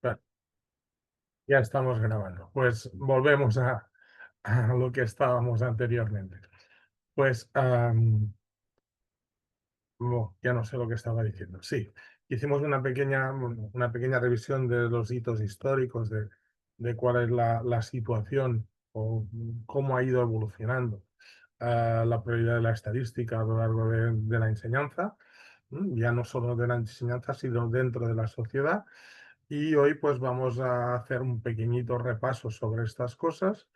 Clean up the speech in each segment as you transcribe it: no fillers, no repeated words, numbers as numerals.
Bueno, ya estamos grabando. Pues volvemos a lo que estábamos anteriormente. Pues ya no sé lo que estaba diciendo. Sí, hicimos una pequeña revisión de los hitos históricos, de cuál es la situación o cómo ha ido evolucionando la prioridad de la estadística a lo largo de la enseñanza, ya no solo de la enseñanza, sino dentro de la sociedad. Y hoy pues vamos a hacer un pequeñito repaso sobre estas cosas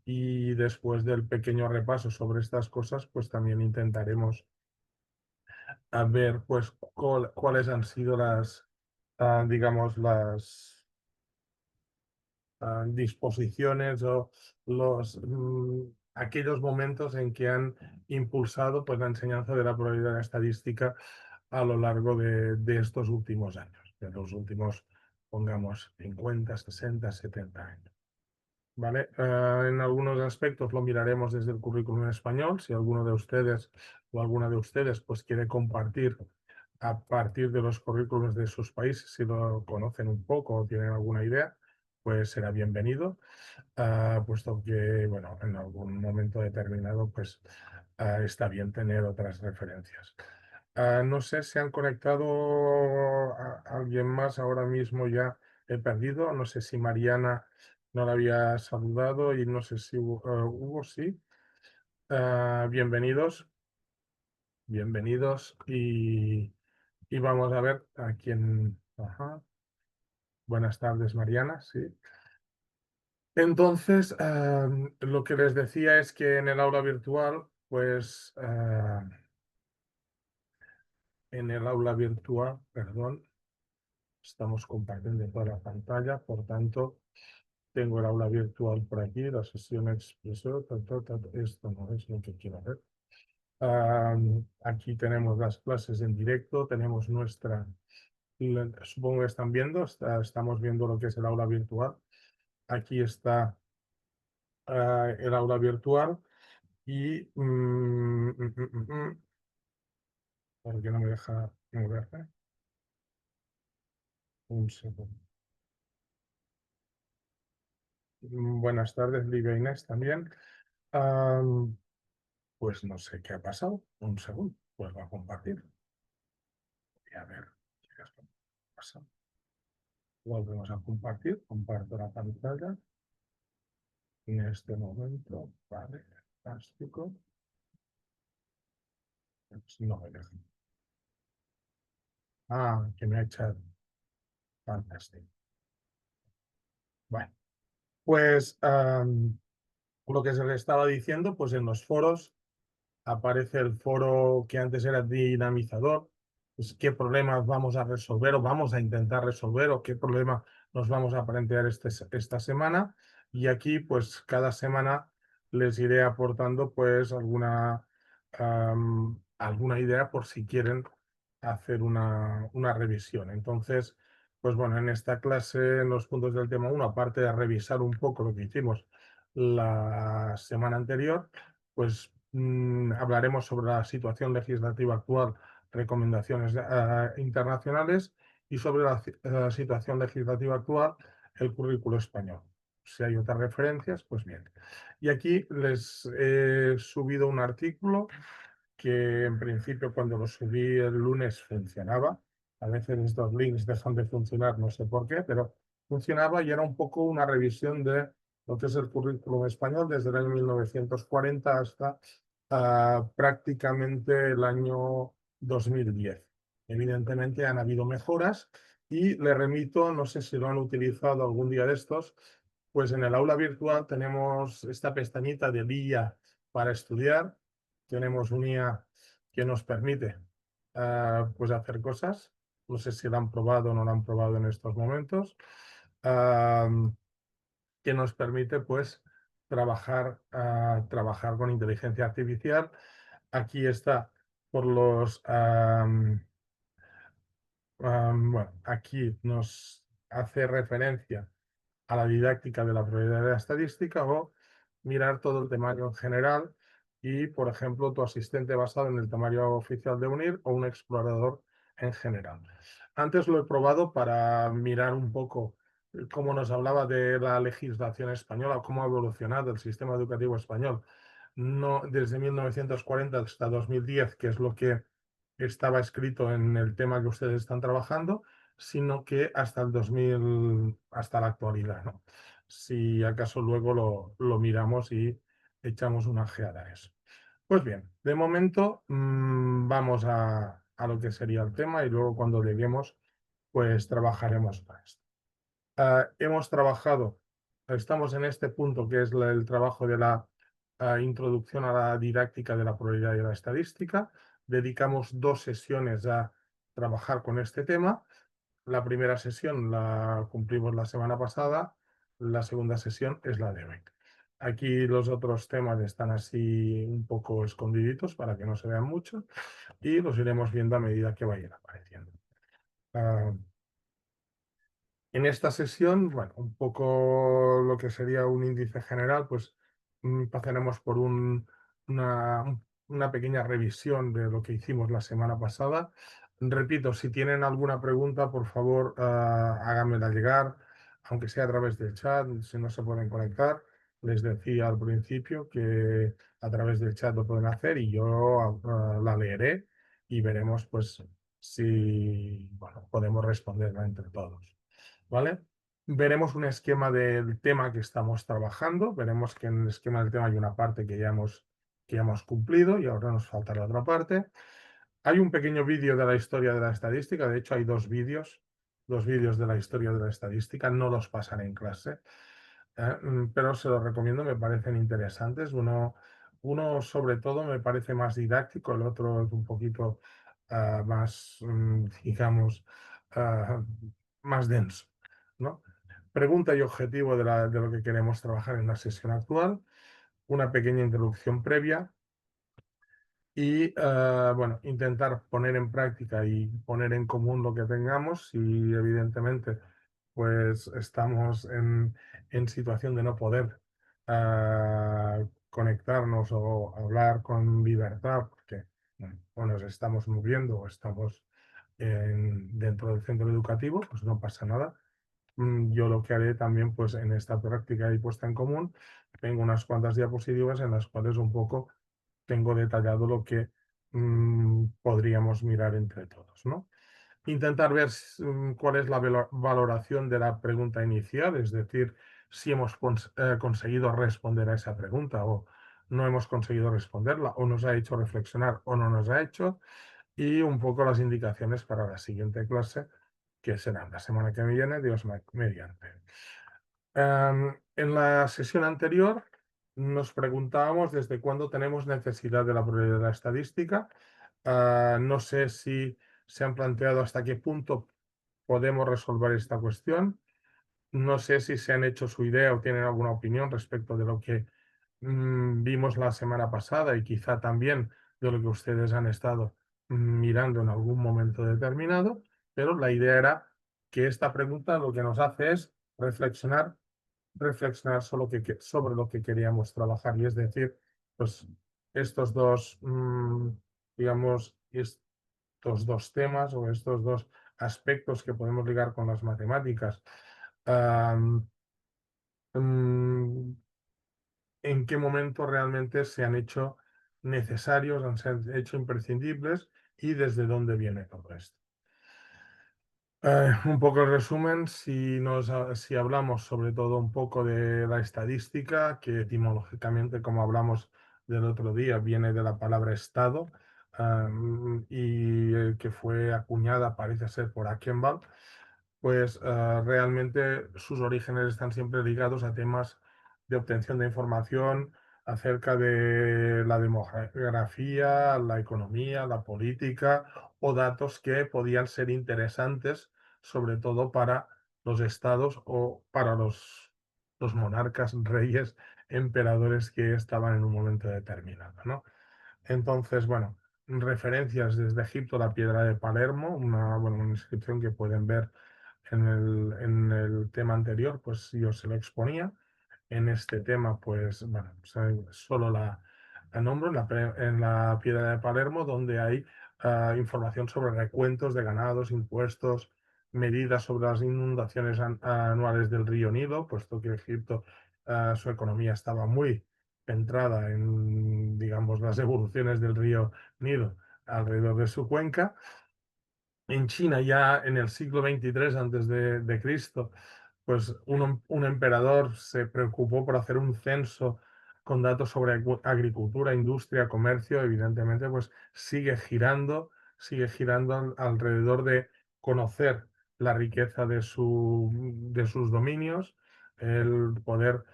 y después del pequeño repaso sobre estas cosas pues también intentaremos a ver pues cuáles han sido digamos, las disposiciones o aquellos momentos en que han impulsado pues la enseñanza de la probabilidad estadística a lo largo de estos últimos años, de los últimos, pongamos, 50, 60, 70 años. ¿Vale? En algunos aspectos lo miraremos desde el currículum en español. Si alguno de ustedes o alguna de ustedes pues quiere compartir a partir de los currículums de sus países, si lo conocen un poco o tienen alguna idea, pues será bienvenido, puesto que, bueno, en algún momento determinado, pues está bien tener otras referencias. No sé si han conectado a alguien más ahora mismo, ya he perdido. No sé si Mariana no la había saludado y no sé si Hugo, sí. Bienvenidos, bienvenidos y vamos a ver a quién. Ajá. Buenas tardes, Mariana, sí. Entonces, lo que les decía es que en el aula virtual, pues, en el aula virtual, perdón, estamos compartiendo toda la pantalla, por tanto, tengo el aula virtual por aquí, la sesión expreso, esto no es lo que quiero ver. Aquí tenemos las clases en directo, tenemos supongo que están viendo, estamos viendo lo que es el aula virtual. Aquí está el aula virtual y ¿por qué no me deja moverme? Un segundo. Buenas tardes, Lidia Inés también. Pues no sé qué ha pasado. Un segundo, vuelvo a compartir. Y a ver qué ha pasado. Volvemos a compartir, comparto la pantalla. En este momento, vale, fantástico. Pues no me deja. Que me ha echado. Fantástico. Bueno, pues lo que se le estaba diciendo, pues en los foros aparece el foro que antes era dinamizador, pues qué problemas vamos a resolver o vamos a intentar resolver o qué problema nos vamos a plantear esta semana. Y aquí, pues cada semana les iré aportando pues alguna idea por si quieren hacer una revisión. Entonces, pues bueno, en esta clase, en los puntos del tema 1, aparte de revisar un poco lo que hicimos la semana anterior, pues hablaremos sobre la situación legislativa actual, recomendaciones internacionales y sobre la situación legislativa actual, el currículo español. Si hay otras referencias, pues bien. Y aquí les he subido un artículo que en principio cuando lo subí el lunes funcionaba. A veces estos links dejan de funcionar, no sé por qué, pero funcionaba y era un poco una revisión de lo que es el currículum español desde el año 1940 hasta prácticamente el año 2010. Evidentemente han habido mejoras y le remito, no sé si lo han utilizado algún día de estos, pues en el aula virtual tenemos esta pestañita de guía para estudiar, tenemos un IA que nos permite pues hacer cosas, no sé si lo han probado o no lo han probado en estos momentos, que nos permite pues trabajar con inteligencia artificial. Aquí está por bueno, aquí nos hace referencia a la didáctica de la probabilidad de la estadística o mirar todo el temario en general y, por ejemplo, tu asistente basado en el temario oficial de UNIR o un explorador en general. Antes lo he probado para mirar un poco como nos hablaba de la legislación española, cómo ha evolucionado el sistema educativo español, no desde 1940 hasta 2010, que es lo que estaba escrito en el tema que ustedes están trabajando, sino que hasta el 2000, hasta la actualidad, ¿no? Si acaso luego lo miramos y echamos una ojeada a eso. Pues bien, de momento vamos a lo que sería el tema y luego cuando lleguemos, pues trabajaremos para esto. Hemos trabajado, estamos en este punto que es el trabajo de la introducción a la didáctica de la probabilidad y la estadística. Dedicamos 2 sesiones a trabajar con este tema. La primera sesión la cumplimos la semana pasada, la segunda sesión es la de hoy. Aquí los otros temas están así un poco escondiditos para que no se vean mucho y los iremos viendo a medida que vayan apareciendo. Ah, en esta sesión, bueno, un poco lo que sería un índice general, pues pasaremos por una pequeña revisión de lo que hicimos la semana pasada. Repito, si tienen alguna pregunta, por favor, háganmela llegar, aunque sea a través del chat, si no se pueden conectar. Les decía al principio que a través del chat lo pueden hacer y yo la leeré y veremos pues si bueno, podemos responderla entre todos. ¿Vale? Veremos un esquema del tema que estamos trabajando, veremos que en el esquema del tema hay una parte que ya hemos cumplido y ahora nos falta la otra parte. Hay un pequeño vídeo de la historia de la estadística, de hecho hay dos vídeos de la historia de la estadística, no los pasan en clase, pero se los recomiendo, me parecen interesantes. Uno sobre todo me parece más didáctico, el otro es un poquito más, digamos, ah, más denso, ¿no? Pregunta y objetivo de lo que queremos trabajar en la sesión actual, una pequeña introducción previa y bueno, intentar poner en práctica y poner en común lo que tengamos y evidentemente pues estamos en situación de no poder conectarnos o hablar con libertad porque bueno, o nos estamos moviendo o estamos dentro del centro educativo, pues no pasa nada. Yo lo que haré también, pues en esta práctica y puesta en común, tengo unas cuantas diapositivas en las cuales un poco tengo detallado lo que podríamos mirar entre todos, ¿no? Intentar ver cuál es la valoración de la pregunta inicial, es decir, si hemos conseguido responder a esa pregunta o no hemos conseguido responderla, o nos ha hecho reflexionar o no nos ha hecho, y un poco las indicaciones para la siguiente clase, que será la semana que viene, Dios mediante. En la sesión anterior nos preguntábamos desde cuándo tenemos necesidad de la probabilidad de la estadística. No sé si se han planteado hasta qué punto podemos resolver esta cuestión. No sé si se han hecho su idea o tienen alguna opinión respecto de lo que vimos la semana pasada y quizá también de lo que ustedes han estado mirando en algún momento determinado, pero la idea era que esta pregunta lo que nos hace es reflexionar sobre lo que queríamos trabajar y es decir, pues estos dos, digamos, estos dos temas o estos dos aspectos que podemos ligar con las matemáticas. am, mm, en qué momento realmente se han hecho necesarios, se han hecho imprescindibles y desde dónde viene todo esto. Un poco el resumen, si hablamos sobre todo un poco de la estadística, que etimológicamente, como hablamos del otro día, viene de la palabra estado y que fue acuñada, parece ser, por Achenbach, pues realmente sus orígenes están siempre ligados a temas de obtención de información acerca de la demografía, la economía, la política o datos que podían ser interesantes, sobre todo para los estados o para los monarcas, reyes, emperadores que estaban en un momento determinado, ¿no? Entonces, bueno, referencias desde Egipto, la piedra de Palermo, bueno, una inscripción que pueden ver en el tema anterior, pues yo se lo exponía. En este tema, pues, bueno, solo la nombro en la piedra de Palermo, donde hay información sobre recuentos de ganados, impuestos, medidas sobre las inundaciones anuales del río Nilo, puesto que Egipto, su economía estaba muy centrada en, digamos, las evoluciones del río Nilo alrededor de su cuenca. En China, ya en el siglo XXIII antes de Cristo, pues un emperador se preocupó por hacer un censo con datos sobre agricultura, industria, comercio. Evidentemente, pues sigue girando alrededor de conocer la riqueza de sus dominios, el poder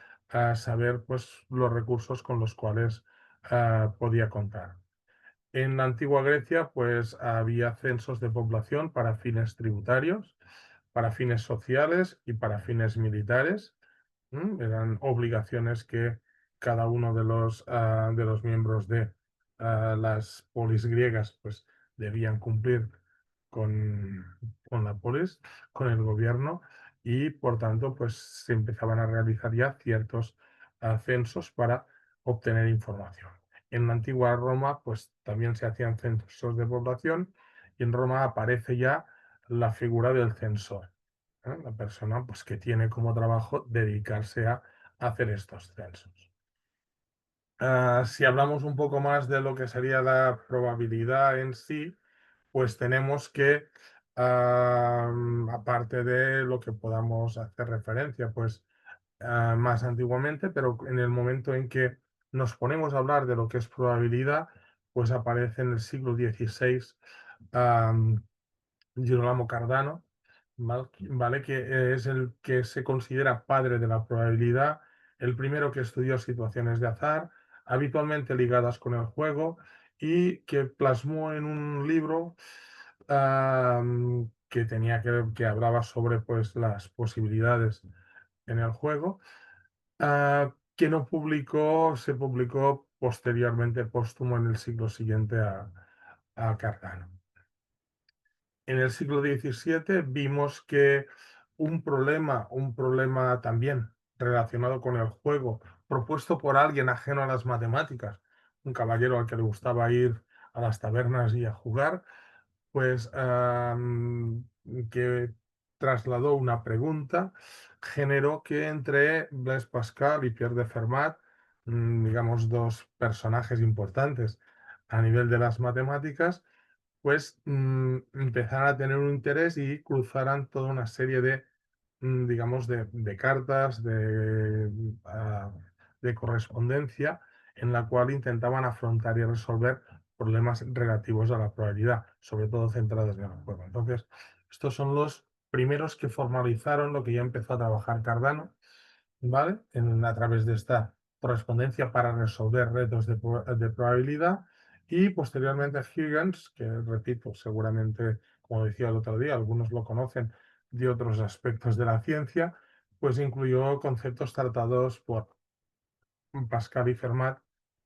saber pues los recursos con los cuales podía contar. En la antigua Grecia, pues había censos de población para fines tributarios, para fines sociales y para fines militares. Eran obligaciones que cada uno de los miembros de las polis griegas pues, debían cumplir con, con la polis, con el gobierno, y por tanto pues, se empezaban a realizar ya ciertos censos para obtener información. En la antigua Roma pues, también se hacían censos de población, y en Roma aparece ya la figura del censor. La persona pues, que tiene como trabajo dedicarse a hacer estos censos. Si hablamos un poco más de lo que sería la probabilidad en sí, pues tenemos que, aparte de lo que podamos hacer referencia, pues más antiguamente, pero en el momento en que nos ponemos a hablar de lo que es probabilidad, pues aparece en el siglo XVI Girolamo Cardano, ¿vale? Que es el que se considera padre de la probabilidad, el primero que estudió situaciones de azar, habitualmente ligadas con el juego, y que plasmó en un libro que hablaba sobre pues, las posibilidades en el juego, que no publicó, se publicó posteriormente póstumo en el siglo siguiente a Cardano. En el siglo XVII vimos que un problema también relacionado con el juego, propuesto por alguien ajeno a las matemáticas, un caballero al que le gustaba ir a las tabernas y a jugar, pues que trasladó una pregunta, generó que entre Blaise Pascal y Pierre de Fermat, digamos dos personajes importantes a nivel de las matemáticas, pues empezaran a tener un interés y cruzaran toda una serie de, digamos, de cartas, de correspondencia, en la cual intentaban afrontar y resolver problemas relativos a la probabilidad, sobre todo centrados en el juego. Entonces, estos son los primeros que formalizaron lo que ya empezó a trabajar Cardano, ¿vale? A través de esta correspondencia para resolver retos de probabilidad. Y posteriormente Huygens, que repito, seguramente, como decía el otro día, algunos lo conocen de otros aspectos de la ciencia, pues incluyó conceptos tratados por Pascal y Fermat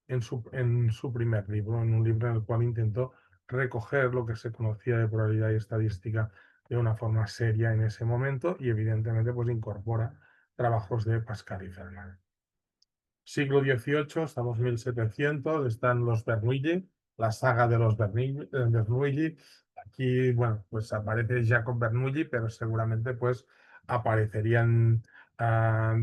en su primer libro, en un libro en el cual intentó recoger lo que se conocía de probabilidad y estadística de una forma seria en ese momento, y evidentemente pues incorpora trabajos de Pascal y Fermat. Siglo XVIII, estamos 1700, están los Bernoulli, la saga de los Bernoulli. Aquí, bueno, pues aparece Jacob Bernoulli, pero seguramente pues aparecerían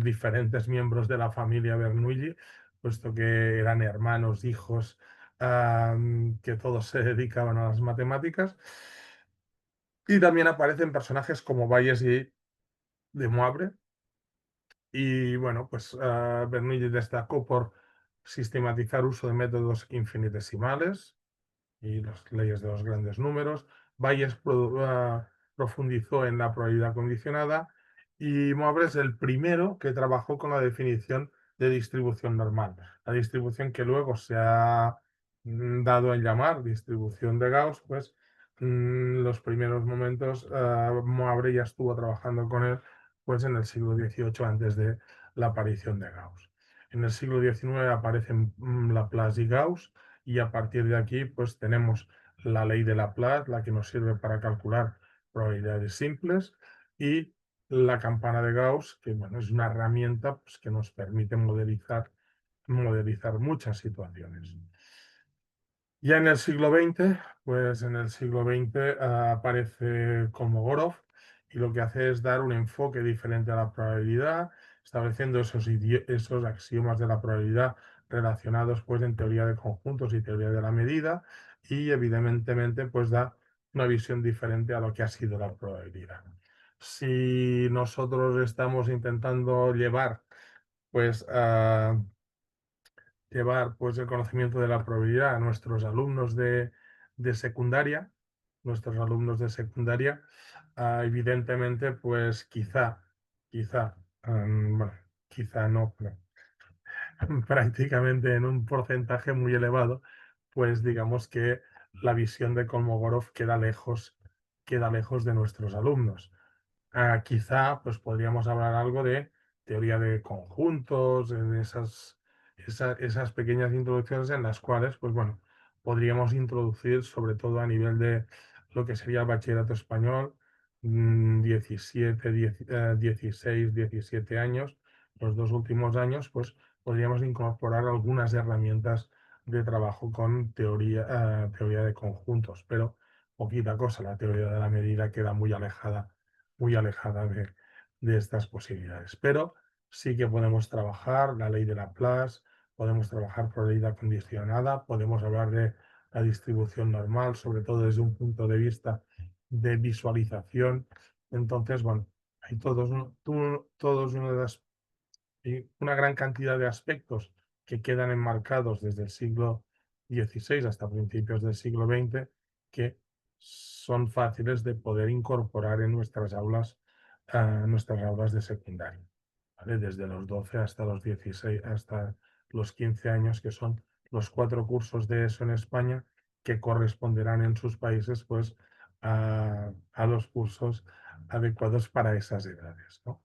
diferentes miembros de la familia Bernoulli, puesto que eran hermanos, hijos, que todos se dedicaban a las matemáticas. Y también aparecen personajes como Bayes y de Moivre. Y bueno, pues Bernoulli destacó por sistematizar uso de métodos infinitesimales y las leyes de los grandes números. Bayes profundizó en la probabilidad condicionada, y Moivre es el primero que trabajó con la definición de distribución normal. La distribución que luego se ha dado en llamar distribución de Gauss, pues los primeros momentos Moivre ya estuvo trabajando con él pues en el siglo XVIII, antes de la aparición de Gauss. En el siglo XIX aparecen Laplace y Gauss, y a partir de aquí pues tenemos la ley de Laplace, la que nos sirve para calcular probabilidades simples, y la campana de Gauss, que bueno, es una herramienta pues, que nos permite modelizar muchas situaciones. Ya en el siglo XX, pues en el siglo XX aparece Kolmogorov, y lo que hace es dar un enfoque diferente a la probabilidad, estableciendo esos axiomas de la probabilidad relacionados pues en teoría de conjuntos y teoría de la medida, y evidentemente pues da una visión diferente a lo que ha sido la probabilidad. Si nosotros estamos intentando pues llevar pues el conocimiento de la probabilidad a nuestros alumnos de secundaria, evidentemente pues quizá, bueno, quizá no, pero prácticamente en un porcentaje muy elevado, pues digamos que la visión de Kolmogorov queda lejos de nuestros alumnos. Quizá pues podríamos hablar algo de teoría de conjuntos, en esas pequeñas introducciones en las cuales, pues bueno, podríamos introducir sobre todo a nivel de lo que sería el bachillerato español, 16, 17 años, los dos últimos años, pues podríamos incorporar algunas herramientas de trabajo con teoría de conjuntos, pero poquita cosa, la teoría de la medida queda muy alejada de estas posibilidades. Pero sí que podemos trabajar la ley de Laplace, podemos trabajar probabilidad condicionada, podemos hablar de la distribución normal, sobre todo desde un punto de vista de visualización. Entonces, bueno, hay todos una gran cantidad de aspectos que quedan enmarcados desde el siglo XVI hasta principios del siglo XX que son fáciles de poder incorporar en nuestras aulas de secundaria, ¿vale? Desde los 12 hasta los 16, hasta los 15 años, que son los 4 cursos de ESO en España, que corresponderán en sus países pues, a los cursos adecuados para esas edades, ¿no?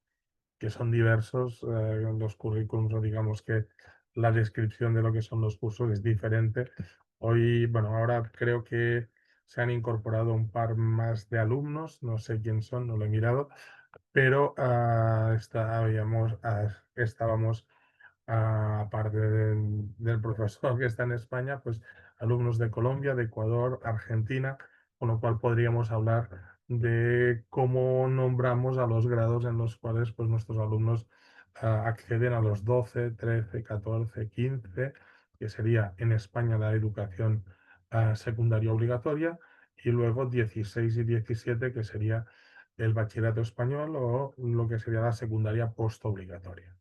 Que son diversos, los currículums, o digamos que la descripción de lo que son los cursos es diferente. Hoy, bueno, ahora creo que se han incorporado un par más de alumnos, no sé quién son, no lo he mirado, pero estábamos, aparte del profesor que está en España, pues alumnos de Colombia, de Ecuador, Argentina, con lo cual podríamos hablar de cómo nombramos a los grados en los cuales pues, nuestros alumnos acceden a los 12, 13, 14, 15, que sería en España la educación secundaria obligatoria, y luego 16 y 17, que sería el bachillerato español o lo que sería la secundaria postobligatoria.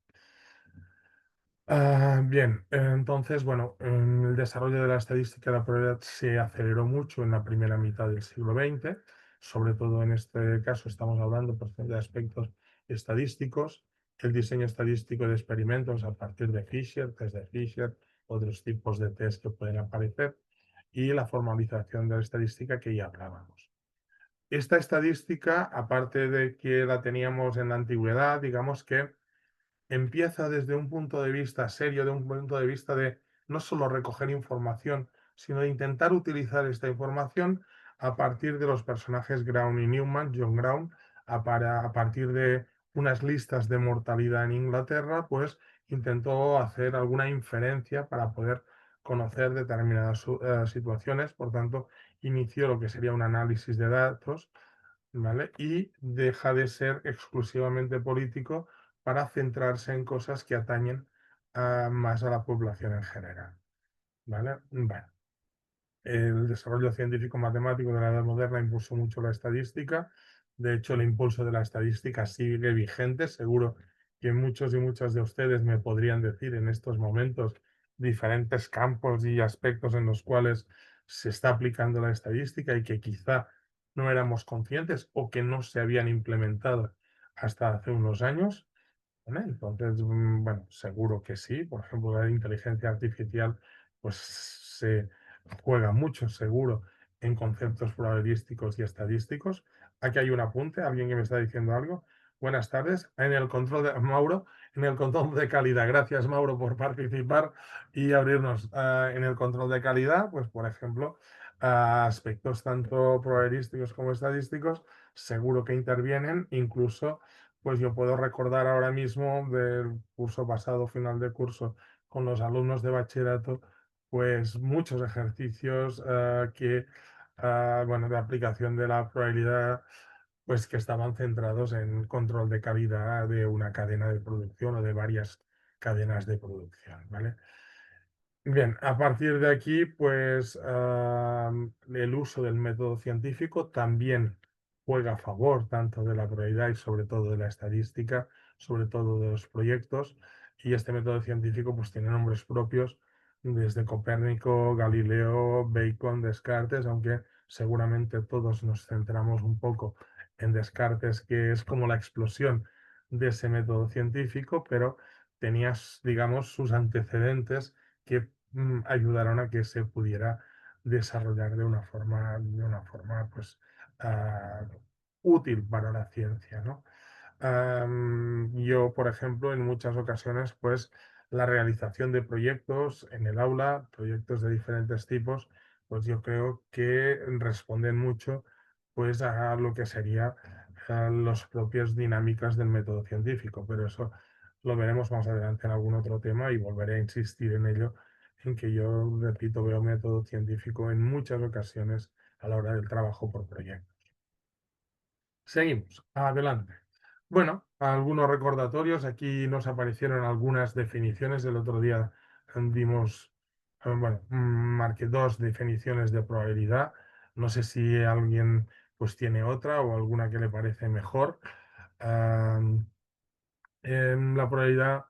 Bien, entonces, bueno, el desarrollo de la estadística de la probabilidad se aceleró mucho en la primera mitad del siglo XX, sobre todo en este caso estamos hablando pues, de aspectos estadísticos, el diseño estadístico de experimentos a partir de Fisher, test de Fisher, otros tipos de test que pueden aparecer, y la formalización de la estadística que ya hablábamos. Esta estadística, aparte de que la teníamos en la antigüedad, digamos que empieza desde un punto de vista serio, de un punto de vista de no solo recoger información, sino de intentar utilizar esta información a partir de los personajes Ground y Newman, John Ground, a partir de unas listas de mortalidad en Inglaterra, pues intentó hacer alguna inferencia para poder conocer determinadas situaciones, por tanto, inició lo que sería un análisis de datos, ¿vale? Y deja de ser exclusivamente político para centrarse en cosas que atañen más a la población en general, ¿vale? Bueno, el desarrollo científico-matemático de la Edad Moderna impulsó mucho la estadística. De hecho, el impulso de la estadística sigue vigente. Seguro que muchos y muchas de ustedes me podrían decir en estos momentos diferentes campos y aspectos en los cuales se está aplicando la estadística y que quizá no éramos conscientes o que no se habían implementado hasta hace unos años, ¿vale? Entonces, bueno, seguro que sí. Por ejemplo, la inteligencia artificial, pues se juega mucho, seguro, en conceptos probabilísticos y estadísticos. Aquí hay un apunte, alguien que me está diciendo algo. Buenas tardes. En el control de Mauro, en el control de calidad. Gracias, Mauro, por participar y abrirnos en el control de calidad. Pues, por ejemplo, aspectos tanto probabilísticos como estadísticos, seguro que intervienen, incluso pues yo puedo recordar ahora mismo del curso pasado, final de curso, con los alumnos de bachillerato, pues muchos ejercicios bueno, de aplicación de la probabilidad pues que estaban centrados en control de calidad de una cadena de producción o de varias cadenas de producción, ¿vale? Bien, a partir de aquí, pues el uso del método científico también juega a favor tanto de la probabilidad y sobre todo de la estadística, sobre todo de los proyectos. Y este método científico pues tiene nombres propios desde Copérnico, Galileo, Bacon, Descartes, aunque seguramente todos nos centramos un poco en Descartes, que es como la explosión de ese método científico, pero tenías, digamos, sus antecedentes que ayudaron a que se pudiera desarrollar de una forma pues, ah, útil para la ciencia, ¿no? Yo, por ejemplo, en muchas ocasiones, pues la realización de proyectos en el aula, proyectos de diferentes tipos, pues yo creo que responden mucho pues a lo que sería las propias dinámicas del método científico, pero eso lo veremos más adelante en algún otro tema y volveré a insistir en ello, en que yo, repito, veo método científico en muchas ocasiones a la hora del trabajo por proyecto. Seguimos, adelante. Bueno, algunos recordatorios. Aquí nos aparecieron algunas definiciones. El otro día dimos, bueno, marqué dos definiciones de probabilidad. No sé si alguien pues tiene otra o alguna que le parece mejor. La probabilidad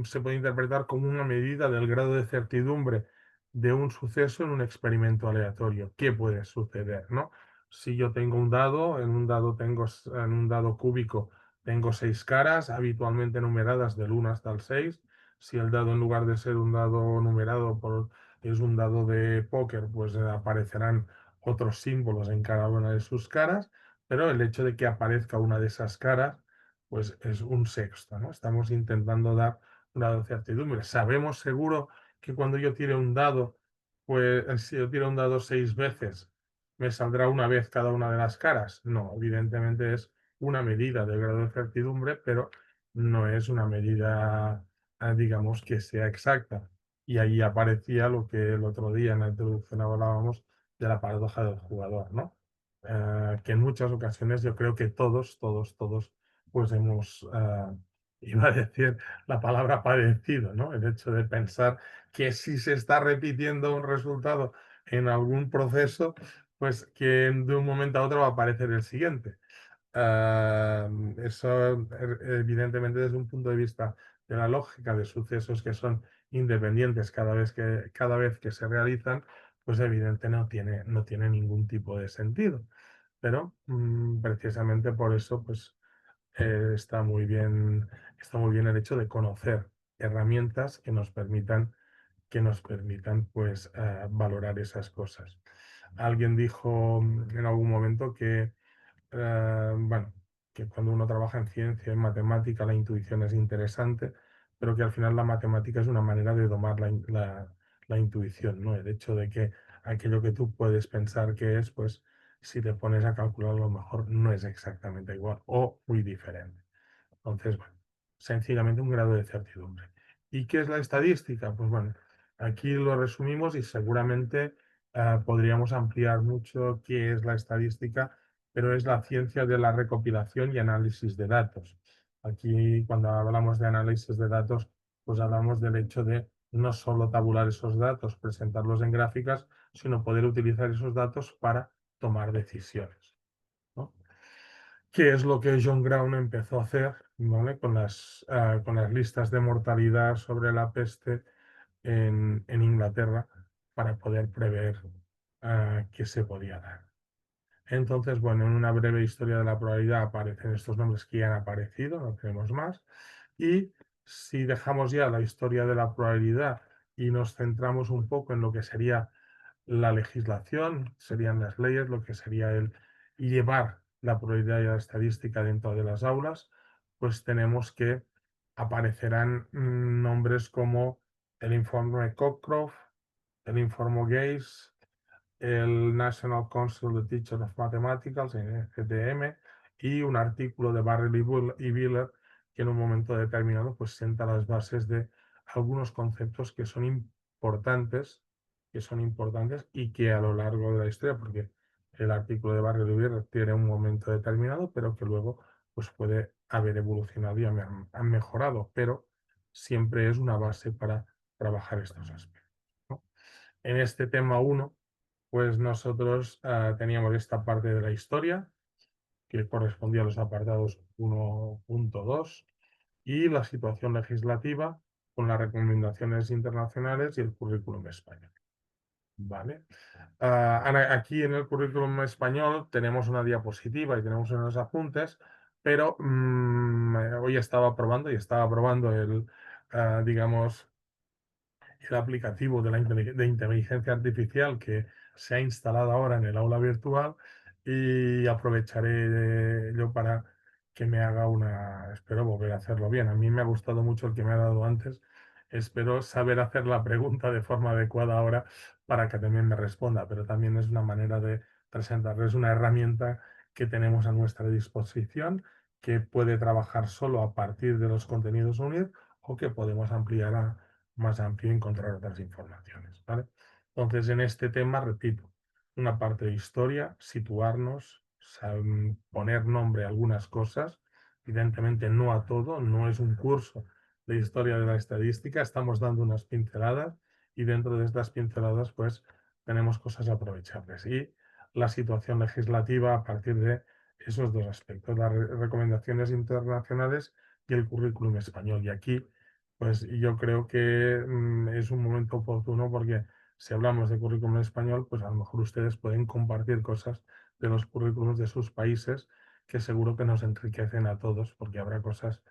se puede interpretar como una medida del grado de certidumbre de un suceso en un experimento aleatorio. ¿Qué puede suceder, no? Si yo tengo un dado, en un dado cúbico tengo 6 caras, habitualmente numeradas del 1 hasta el 6. Si el dado, en lugar de ser un dado numerado es un dado de póker, pues aparecerán otros símbolos en cada una de sus caras, pero el hecho de que aparezca una de esas caras pues es un sexto, ¿no? Estamos intentando dar un grado de certidumbre. Sabemos seguro que cuando yo tire un dado, pues si yo tiro un dado 6 veces, ¿me saldrá una vez cada una de las caras? No, evidentemente es una medida del grado de certidumbre, pero no es una medida, digamos, que sea exacta. Y ahí aparecía lo que el otro día en la introducción hablábamos de la paradoja del jugador, ¿no? Que en muchas ocasiones yo creo que todos pues hemos, iba a decir la palabra padecido, ¿no? El hecho de pensar que si se está repitiendo un resultado en algún proceso, pues que de un momento a otro va a aparecer el siguiente. Eso, evidentemente, desde un punto de vista de la lógica de sucesos que son independientes cada vez que se realizan, pues evidente no tiene ningún tipo de sentido. Pero precisamente por eso, pues está muy bien el hecho de conocer herramientas que nos permitan pues, valorar esas cosas. Alguien dijo en algún momento que, bueno, que cuando uno trabaja en ciencia, en matemática, la intuición es interesante, pero que al final la matemática es una manera de domar la intuición, ¿no? El hecho de que aquello que tú puedes pensar que es, pues si te pones a calcular, a lo mejor no es exactamente igual o muy diferente. Entonces, bueno, sencillamente un grado de certidumbre. ¿Y qué es la estadística? Pues bueno, aquí lo resumimos y seguramente podríamos ampliar mucho qué es la estadística, pero es la ciencia de la recopilación y análisis de datos. Aquí, cuando hablamos de análisis de datos, pues hablamos del hecho de no solo tabular esos datos, presentarlos en gráficas, sino poder utilizar esos datos para tomar decisiones, ¿no? ¿Qué es lo que John Brown empezó a hacer, ¿vale? Con las listas de mortalidad sobre la peste en Inglaterra para poder prever qué se podía dar? Entonces, bueno, en una breve historia de la probabilidad aparecen estos nombres que ya han aparecido, no tenemos más. Y si dejamos ya la historia de la probabilidad y nos centramos un poco en lo que sería la legislación, serían las leyes, lo que sería el llevar la probabilidad y la estadística dentro de las aulas, pues tenemos que aparecerán nombres como el informe Cockcroft, el informe Gates, el National Council of Teachers of Mathematics, NCTM, y un artículo de Barrel y Wheeler que en un momento determinado pues sienta las bases de algunos conceptos que son importantes y que a lo largo de la historia, porque el artículo de Barrio Libre tiene un momento determinado, pero que luego pues, puede haber evolucionado y ha mejorado, pero siempre es una base para trabajar estos aspectos, ¿no? En este tema 1, pues nosotros teníamos esta parte de la historia, que correspondía a los apartados 1.2, y la situación legislativa con las recomendaciones internacionales y el currículum español. ¿Vale? Aquí en el currículum español tenemos una diapositiva y tenemos unos apuntes, pero hoy estaba probando digamos, el aplicativo de inteligencia artificial que se ha instalado ahora en el aula virtual, y aprovecharé yo para que me haga espero volver a hacerlo bien. A mí me ha gustado mucho el que me ha dado antes. Espero saber hacer la pregunta de forma adecuada ahora para que también me responda, pero también es una manera de presentarles una herramienta que tenemos a nuestra disposición, que puede trabajar solo a partir de los contenidos UNIR o que podemos ampliar más amplio y encontrar otras informaciones, ¿vale? Entonces, en este tema, repito, una parte de historia, situarnos, poner nombre a algunas cosas, evidentemente no a todo, no es un curso de historia de la estadística, estamos dando unas pinceladas y dentro de estas pinceladas pues tenemos cosas aprovechables. Y la situación legislativa a partir de esos dos aspectos, las recomendaciones internacionales y el currículum español. Y aquí pues yo creo que es un momento oportuno porque si hablamos de currículum español, pues a lo mejor ustedes pueden compartir cosas de los currículums de sus países que seguro que nos enriquecen a todos, porque habrá cosas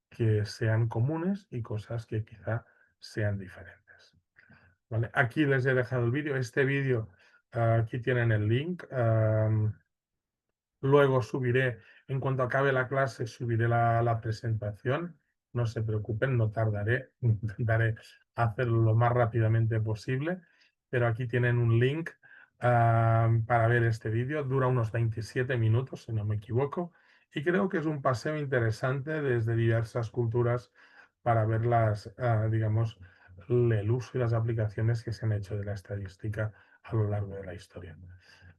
que sean comunes y cosas que quizá sean diferentes. ¿Vale? Aquí les he dejado el vídeo. Este vídeo, aquí tienen el link. Luego subiré, en cuanto acabe la clase, subiré la presentación. No se preocupen, no tardaré, intentaré hacerlo lo más rápidamente posible. Pero aquí tienen un link para ver este vídeo. Dura unos 27 minutos, si no me equivoco. Y creo que es un paseo interesante desde diversas culturas para ver digamos, el uso y las aplicaciones que se han hecho de la estadística a lo largo de la historia.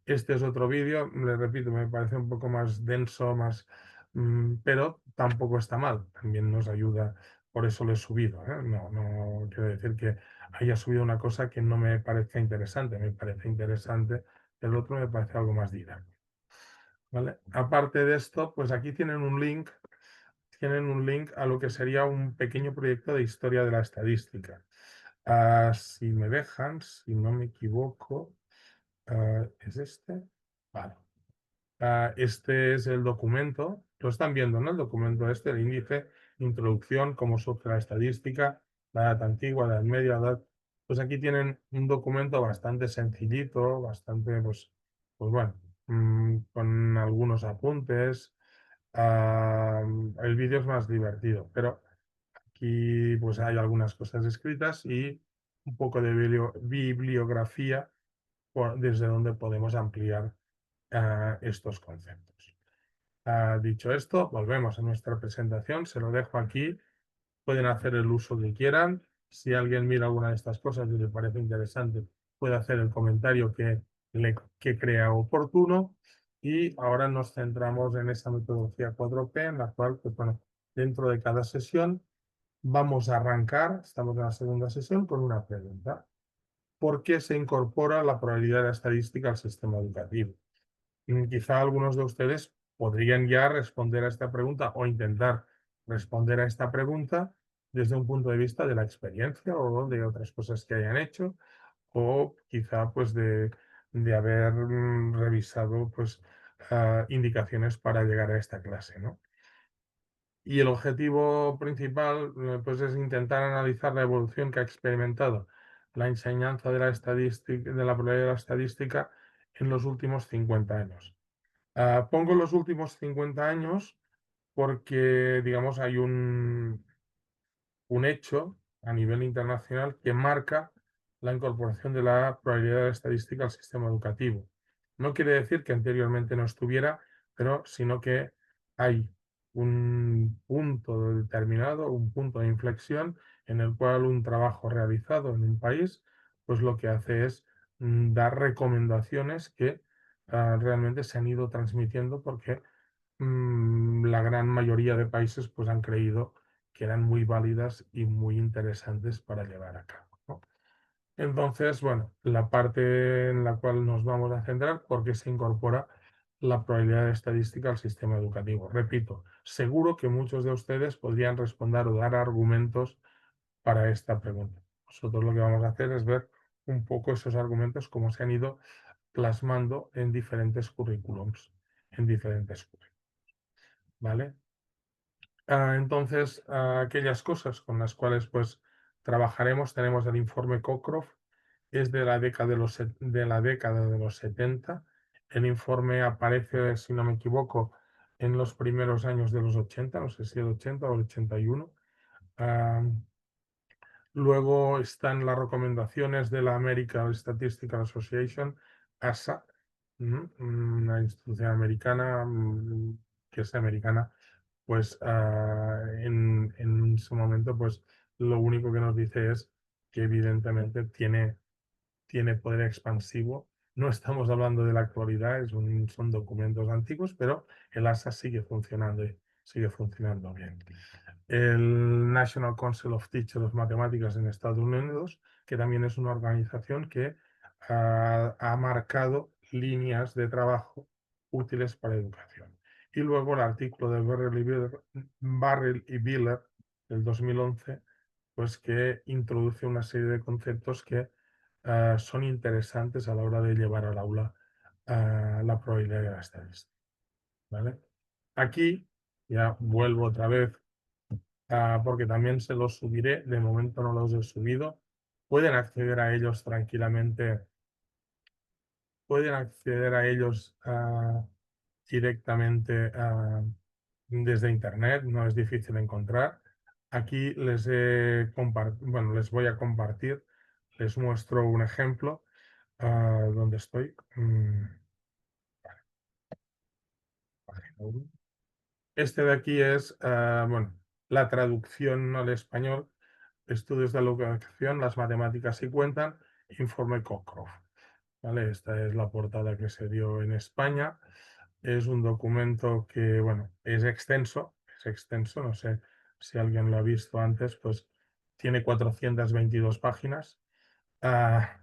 Este es otro vídeo, le repito, me parece un poco más denso, pero tampoco está mal, también nos ayuda, por eso lo he subido, ¿eh? No quiero decir que haya subido una cosa que no me parezca interesante, me parece interesante, el otro me parece algo más didáctico, ¿vale? Aparte de esto, pues aquí tienen un link a lo que sería un pequeño proyecto de historia de la estadística. Si me dejan, si no me equivoco, ¿es este? Vale. Este es el documento, lo están viendo, ¿no? El documento el índice, introducción, cómo surge la estadística, la edad antigua, la edad media, pues aquí tienen un documento bastante sencillito, bastante, pues bueno, con algunos apuntes. El vídeo es más divertido, pero aquí pues hay algunas cosas escritas y un poco de bibliografía desde donde podemos ampliar estos conceptos. Dicho esto, volvemos a nuestra presentación, se lo dejo aquí, pueden hacer el uso que quieran. Si alguien mira alguna de estas cosas y le parece interesante, puede hacer el comentario que crea oportuno. Y ahora nos centramos en esa metodología 4P, en la cual, pues, bueno, dentro de cada sesión vamos a arrancar, estamos en la segunda sesión, con una pregunta. ¿Por qué se incorpora la probabilidad de la estadística al sistema educativo? Quizá algunos de ustedes podrían ya responder a esta pregunta o intentar responder a esta pregunta desde un punto de vista de la experiencia o de otras cosas que hayan hecho, o quizá pues de haber revisado pues indicaciones para llegar a esta clase, ¿no? Y el objetivo principal pues es intentar analizar la evolución que ha experimentado la enseñanza de la estadística, de la probabilidad de la estadística en los últimos 50 años. Pongo los últimos 50 años porque, digamos, hay un hecho a nivel internacional que marca la incorporación de la probabilidad de la estadística al sistema educativo. No quiere decir que anteriormente no estuviera, pero sino que hay un punto determinado, un punto de inflexión en el cual un trabajo realizado en un país, pues lo que hace es dar recomendaciones que realmente se han ido transmitiendo porque la gran mayoría de países pues han creído que eran muy válidas y muy interesantes para llevar a cabo, ¿no? Entonces, bueno, la parte en la cual nos vamos a centrar, porque se incorpora la probabilidad estadística al sistema educativo. Repito, seguro que muchos de ustedes podrían responder o dar argumentos para esta pregunta. Nosotros lo que vamos a hacer es ver un poco esos argumentos, cómo se han ido plasmando en diferentes currículums, ¿vale? Entonces, aquellas cosas con las cuales pues trabajaremos, tenemos el informe Cochrane, es de la década de los 70. El informe aparece, si no me equivoco, en los primeros años de los 80, no sé si el 80 o el 81. Luego están las recomendaciones de la American Statistical Association, ASA, una institución americana, que es americana, pues en su momento, pues lo único que nos dice es que evidentemente tiene poder expansivo. No estamos hablando de la actualidad, son documentos antiguos, pero el ASA sigue funcionando bien. El National Council of Teachers of Mathematics en Estados Unidos, que también es una organización que ha marcado líneas de trabajo útiles para educación. Y luego el artículo de Barrell y Biller del 2011, pues que introduce una serie de conceptos que son interesantes a la hora de llevar al aula la probabilidad de la estadística, ¿vale? Aquí ya vuelvo otra vez, porque también se los subiré, de momento no los he subido. Pueden acceder a ellos tranquilamente, pueden acceder a ellos directamente desde internet, no es difícil encontrar. Aquí les voy a compartir, les muestro un ejemplo. ¿Dónde estoy? Página 1. Este de aquí es, bueno, la traducción al español, estudios de la educación, las matemáticas y cuentan, informe Cochrane. ¿Vale? Esta es la portada que se dio en España. Es un documento que, bueno, es extenso, no sé si alguien lo ha visto antes, pues tiene 422 páginas. Ah,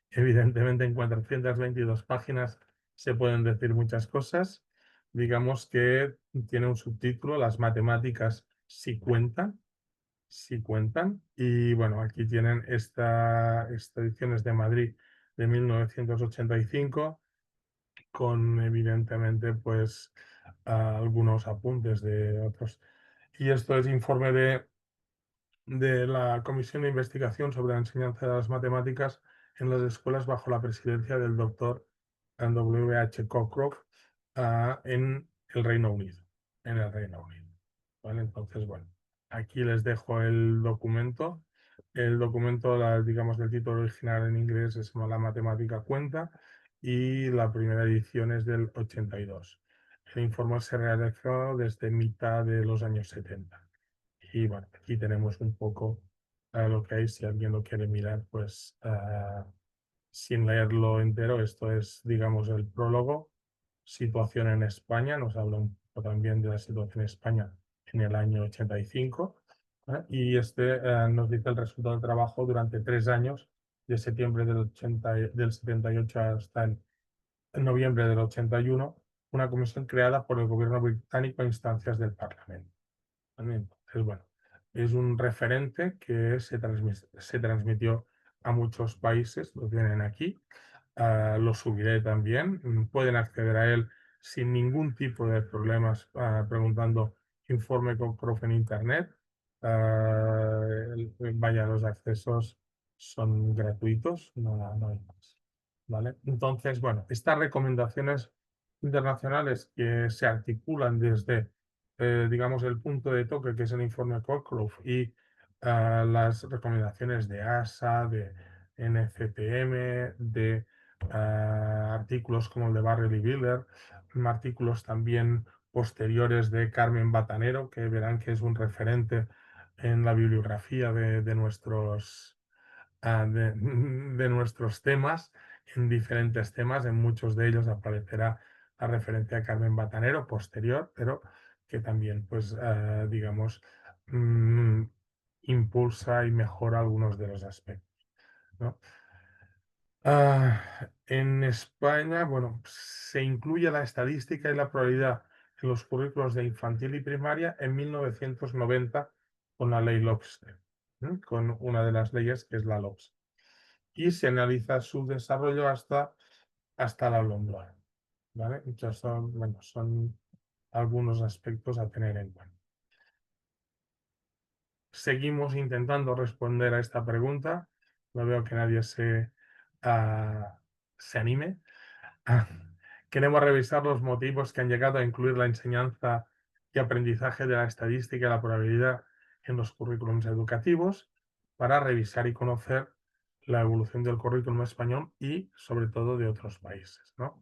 evidentemente en 422 páginas se pueden decir muchas cosas. Digamos que tiene un subtítulo, las matemáticas sí cuentan, sí cuentan. Y bueno, aquí tienen esta edición es de Madrid de 1985, con evidentemente pues algunos apuntes de otros. Y esto es informe de la Comisión de Investigación sobre la Enseñanza de las Matemáticas en las escuelas bajo la presidencia del doctor W.H. Cochrane en el Reino Unido. En el Reino Unido. ¿Vale? Entonces, bueno, aquí les dejo el documento. El documento, digamos, del título original en inglés se llama La matemática cuenta y la primera edición es del 82. El informe se realizó desde mitad de los años 70. Y bueno, aquí tenemos un poco lo que hay, si alguien lo quiere mirar, pues sin leerlo entero, esto es, digamos, el prólogo, situación en España, nos habla un poco también de la situación en España en el año 85, y este nos dice el resultado del trabajo durante 3 años, de septiembre del 78 hasta el noviembre del 81, una comisión creada por el gobierno británico a instancias del Parlamento. Entonces, bueno, es un referente que se transmitió a muchos países, lo tienen aquí, lo subiré también, pueden acceder a él sin ningún tipo de problemas preguntando informe con profe en internet. Vaya, los accesos son gratuitos, no hay más. ¿Vale? Entonces, bueno, estas recomendaciones internacionales que se articulan desde digamos, el punto de toque, que es el informe Cochrane, y las recomendaciones de ASA, de NCTM, de artículos como el de Barrell y Biller, artículos también posteriores de Carmen Batanero, que verán que es un referente en la bibliografía de nuestros temas, en diferentes temas. En muchos de ellos aparecerá la referencia a Carmen Batanero posterior, pero que también, pues, digamos, mm, impulsa y mejora algunos de los aspectos, ¿no? En España, bueno, se incluye la estadística y la probabilidad en los currículos de infantil y primaria en 1990 con la ley LOPSTE, con una de las leyes que es la LOPS. Y se analiza su desarrollo hasta la LOMLOE, ¿vale? Entonces son algunos aspectos a tener en cuenta. Seguimos intentando responder a esta pregunta. No veo que nadie se anime. Ah, Queremos revisar los motivos que han llegado a incluir la enseñanza y aprendizaje de la estadística y la probabilidad en los currículums educativos para revisar y conocer la evolución del currículum español y sobre todo de otros países, ¿no?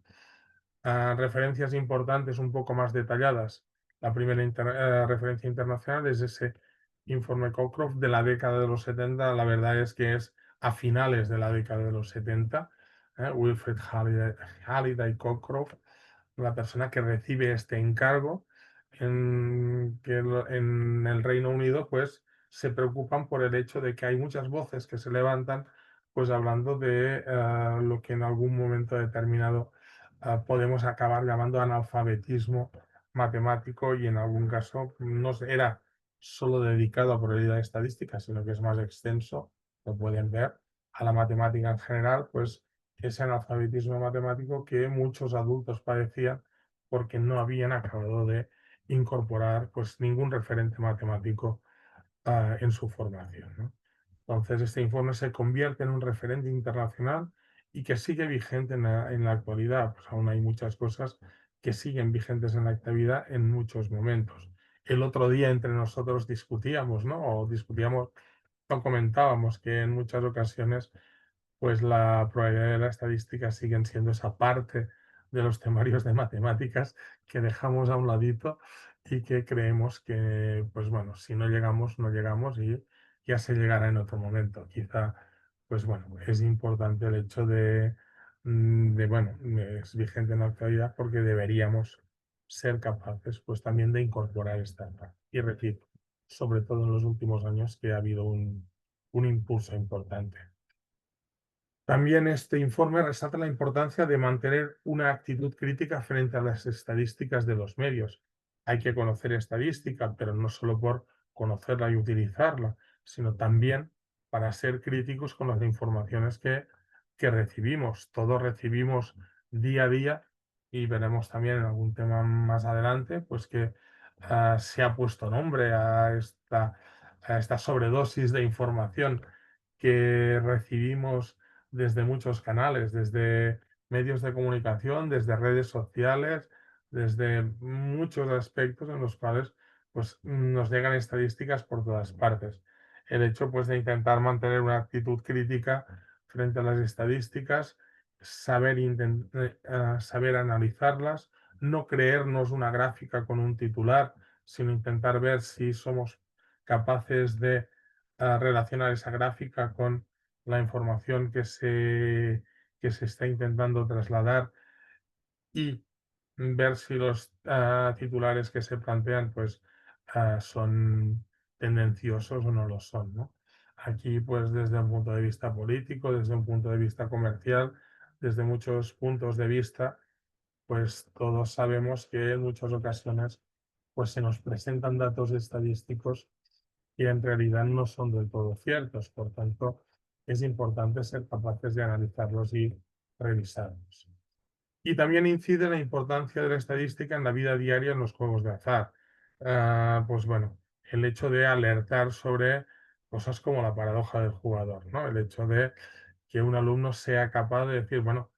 Referencias importantes un poco más detalladas. La primera referencia internacional es ese informe Cochrane de la década de los 70. La verdad es que es a finales de la década de los 70. Wilfred Halliday Cochrane, la persona que recibe este encargo, en el Reino Unido, pues se preocupan por el hecho de que hay muchas voces que se levantan, pues hablando de lo que en algún momento determinado podemos acabar llamando analfabetismo matemático, y en algún caso no era solo dedicado a probabilidad estadística, sino que es más extenso, lo pueden ver, a la matemática en general, pues ese analfabetismo matemático que muchos adultos padecían porque no habían acabado de incorporar pues ningún referente matemático en su formación, ¿no? Entonces, este informe se convierte en un referente internacional y que sigue vigente en la actualidad. Pues aún hay muchas cosas que siguen vigentes en la actualidad en muchos momentos. El otro día entre nosotros discutíamos, ¿no? O comentábamos que en muchas ocasiones pues la probabilidad de la estadística siguen siendo esa parte de los temarios de matemáticas que dejamos a un ladito y que creemos que, pues bueno, si no llegamos, no llegamos y ya se llegará en otro momento. Quizá, pues bueno, es importante el hecho bueno, es vigente en la actualidad porque deberíamos ser capaces, pues también de incorporar esta parte. Y repito, sobre todo en los últimos años que ha habido un impulso importante. También este informe resalta la importancia de mantener una actitud crítica frente a las estadísticas de los medios. Hay que conocer estadística, pero no solo por conocerla y utilizarla, sino también para ser críticos con las informaciones que recibimos. Todos recibimos día a día, y veremos también en algún tema más adelante, pues que se ha puesto nombre a esta sobredosis de información que recibimos desde muchos canales, desde medios de comunicación, desde redes sociales, desde muchos aspectos en los cuales pues, nos llegan estadísticas por todas partes. El hecho pues, de intentar mantener una actitud crítica frente a las estadísticas, saber analizarlas, no creernos una gráfica con un titular, sino intentar ver si somos capaces de relacionar esa gráfica con la información que se está intentando trasladar, y ver si los titulares que se plantean pues son tendenciosos o no lo son, ¿no? Aquí pues desde un punto de vista político, desde un punto de vista comercial, desde muchos puntos de vista, pues todos sabemos que en muchas ocasiones pues se nos presentan datos estadísticos que en realidad no son del todo ciertos. Por tanto, es importante ser capaces de analizarlos y revisarlos. Y también incide la importancia de la estadística en la vida diaria en los juegos de azar. Pues bueno, el hecho de alertar sobre cosas como la paradoja del jugador, ¿no? El hecho de que un alumno sea capaz de decir, bueno,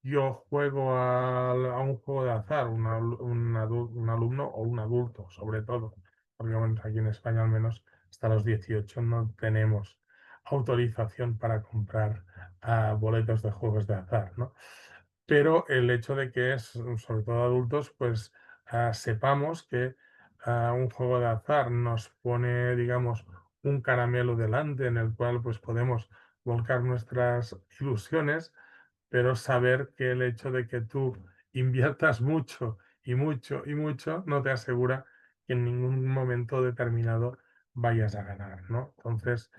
yo juego a un juego de azar, un alumno o un adulto, sobre todo, porque bueno, aquí en España al menos hasta los 18 no tenemos autorización para comprar boletos de juegos de azar, ¿no? Pero el hecho de que es, sobre todo adultos, pues sepamos que un juego de azar nos pone, digamos, un caramelo delante en el cual pues podemos volcar nuestras ilusiones, pero saber que el hecho de que tú inviertas mucho y mucho y mucho no te asegura que en ningún momento determinado vayas a ganar, ¿no? Entonces,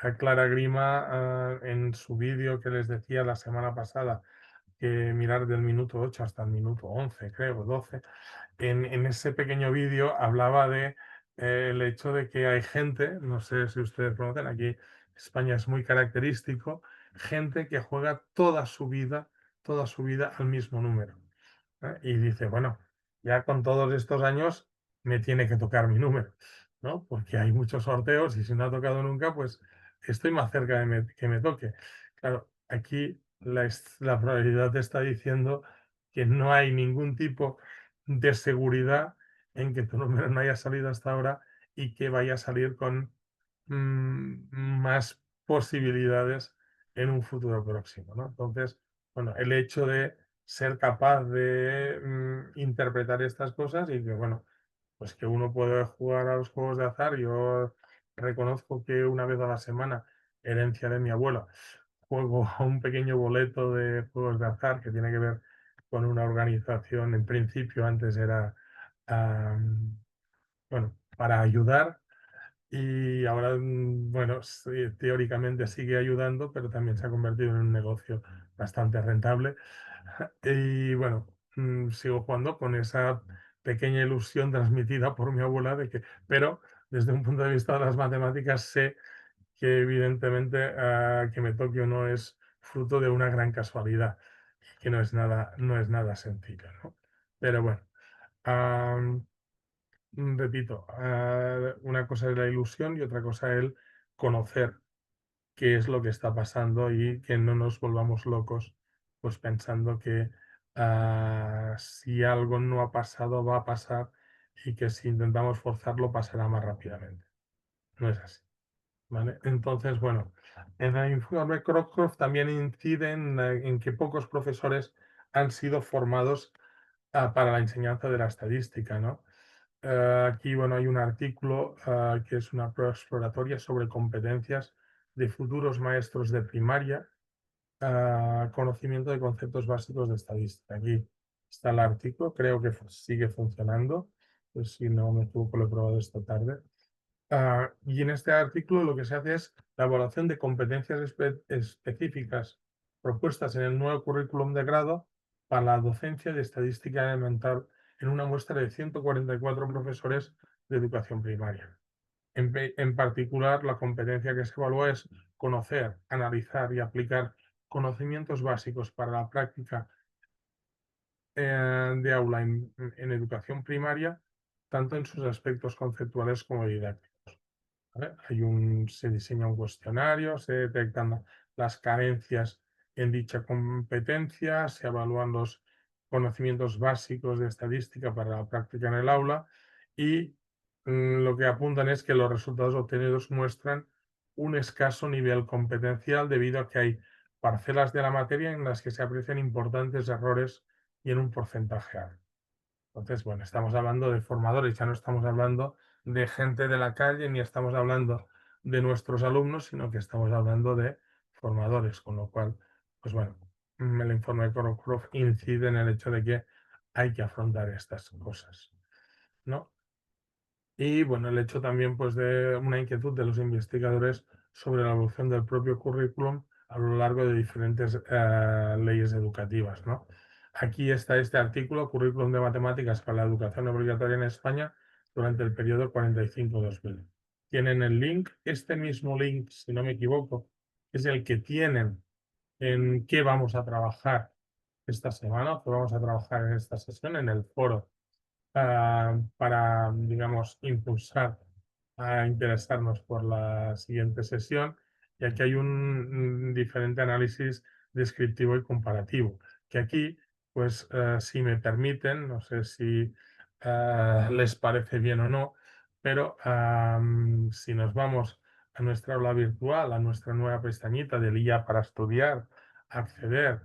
a Clara Grima, en su vídeo que les decía la semana pasada, que mirar del minuto 8 hasta el minuto 11, creo, 12, en ese pequeño vídeo hablaba de el hecho de que hay gente, no sé si ustedes conocen, aquí España es muy característico, gente que juega toda su vida al mismo número. Y dice, bueno, ya con todos estos años me tiene que tocar mi número, ¿no? Porque hay muchos sorteos y si no ha tocado nunca, pues estoy más cerca de que me toque. Claro, aquí la probabilidad te está diciendo que no hay ningún tipo de seguridad en que tu número no haya salido hasta ahora y que vaya a salir con más posibilidades en un futuro próximo, ¿no? Entonces, bueno, el hecho de ser capaz de interpretar estas cosas y que, bueno, pues que uno puede jugar a los juegos de azar. Yo reconozco que una vez a la semana, herencia de mi abuela, juego a un pequeño boleto de juegos de azar que tiene que ver con una organización, en principio antes era, bueno, para ayudar y ahora, bueno, sí, teóricamente sigue ayudando, pero también se ha convertido en un negocio bastante rentable. Y bueno, sigo jugando con esa pequeña ilusión transmitida por mi abuela de que, pero desde un punto de vista de las matemáticas, sé que evidentemente que me toque o no es fruto de una gran casualidad, que no es nada sencillo, ¿no? Pero bueno, repito, una cosa es la ilusión y otra cosa es el conocer qué es lo que está pasando y que no nos volvamos locos, pues pensando que si algo no ha pasado, va a pasar y que si intentamos forzarlo, pasará más rápidamente. No es así, ¿vale? Entonces, bueno, en el informe Crocroft también incide en que pocos profesores han sido formados para la enseñanza de la estadística, ¿no? Aquí, bueno, hay un artículo que es una prueba exploratoria sobre competencias de futuros maestros de primaria, conocimiento de conceptos básicos de estadística. Aquí está el artículo, creo que sigue funcionando, pues si no me equivoco lo he probado esta tarde. Y en este artículo lo que se hace es la evaluación de competencias específicas propuestas en el nuevo currículum de grado para la docencia de estadística elemental en una muestra de 144 profesores de educación primaria. En particular, la competencia que se evalúa es conocer, analizar y aplicar conocimientos básicos para la práctica de aula en educación primaria, tanto en sus aspectos conceptuales como didácticos. ¿Vale? Se diseña un cuestionario, se detectan las carencias en dicha competencia, se evalúan los conocimientos básicos de estadística para la práctica en el aula y lo que apuntan es que los resultados obtenidos muestran un escaso nivel competencial debido a que hay parcelas de la materia en las que se aprecian importantes errores y en un porcentaje alto. Entonces, bueno, estamos hablando de formadores, ya no estamos hablando de gente de la calle, ni estamos hablando de nuestros alumnos, sino que estamos hablando de formadores, con lo cual, pues bueno, el informe de Crocroft incide en el hecho de que hay que afrontar estas cosas, ¿no? Y bueno, el hecho también pues, de una inquietud de los investigadores sobre la evolución del propio currículum a lo largo de diferentes leyes educativas, ¿no? Aquí está este artículo, Currículum de Matemáticas para la Educación Obligatoria en España durante el periodo 45-2000. Tienen el link, este mismo link, si no me equivoco, es el que tienen en qué vamos a trabajar esta semana, qué vamos a trabajar en esta sesión, en el foro para, digamos, impulsar a interesarnos por la siguiente sesión. Y aquí hay un diferente análisis descriptivo y comparativo, que aquí, pues, si me permiten, no sé si les parece bien o no, pero si nos vamos a nuestra aula virtual, a nuestra nueva pestañita del IA para estudiar, acceder,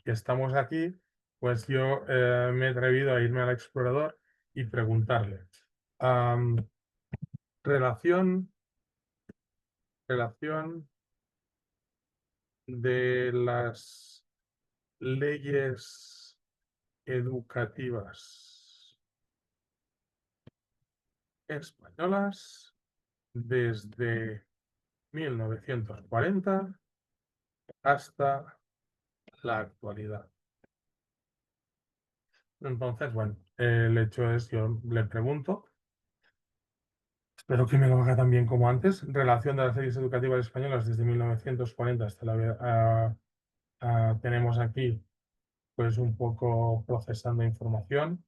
y estamos aquí, pues yo me he atrevido a irme al explorador y preguntarle. Relación de las leyes educativas españolas desde 1940 hasta la actualidad. Entonces, bueno, el hecho es, yo le pregunto, espero que me lo haga también como antes, relación de las leyes educativas españolas desde 1940 hasta la... tenemos aquí, pues, un poco procesando información,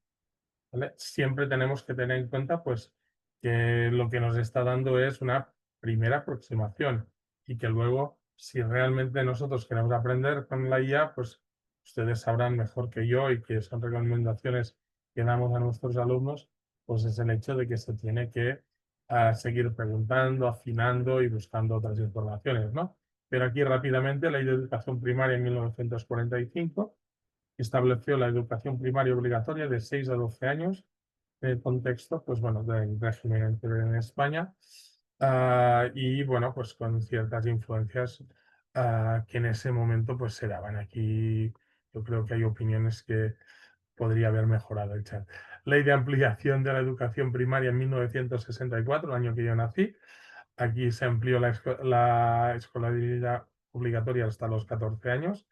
¿vale? Siempre tenemos que tener en cuenta, pues, que lo que nos está dando es una primera aproximación y que luego, si realmente nosotros queremos aprender con la IA, pues ustedes sabrán mejor que yo y que son recomendaciones que damos a nuestros alumnos, pues es el hecho de que se tiene que seguir preguntando, afinando y buscando otras informaciones, ¿no? Pero aquí rápidamente, Ley de Educación Primaria en 1945 estableció la educación primaria obligatoria de 6 a 12 años en el contexto, pues bueno, del régimen en España y bueno, pues con ciertas influencias que en ese momento pues se daban. Aquí yo creo que hay opiniones que podría haber mejorado el chat. Ley de ampliación de la educación primaria en 1964, el año que yo nací. Aquí se amplió la escolaridad obligatoria hasta los 14 años,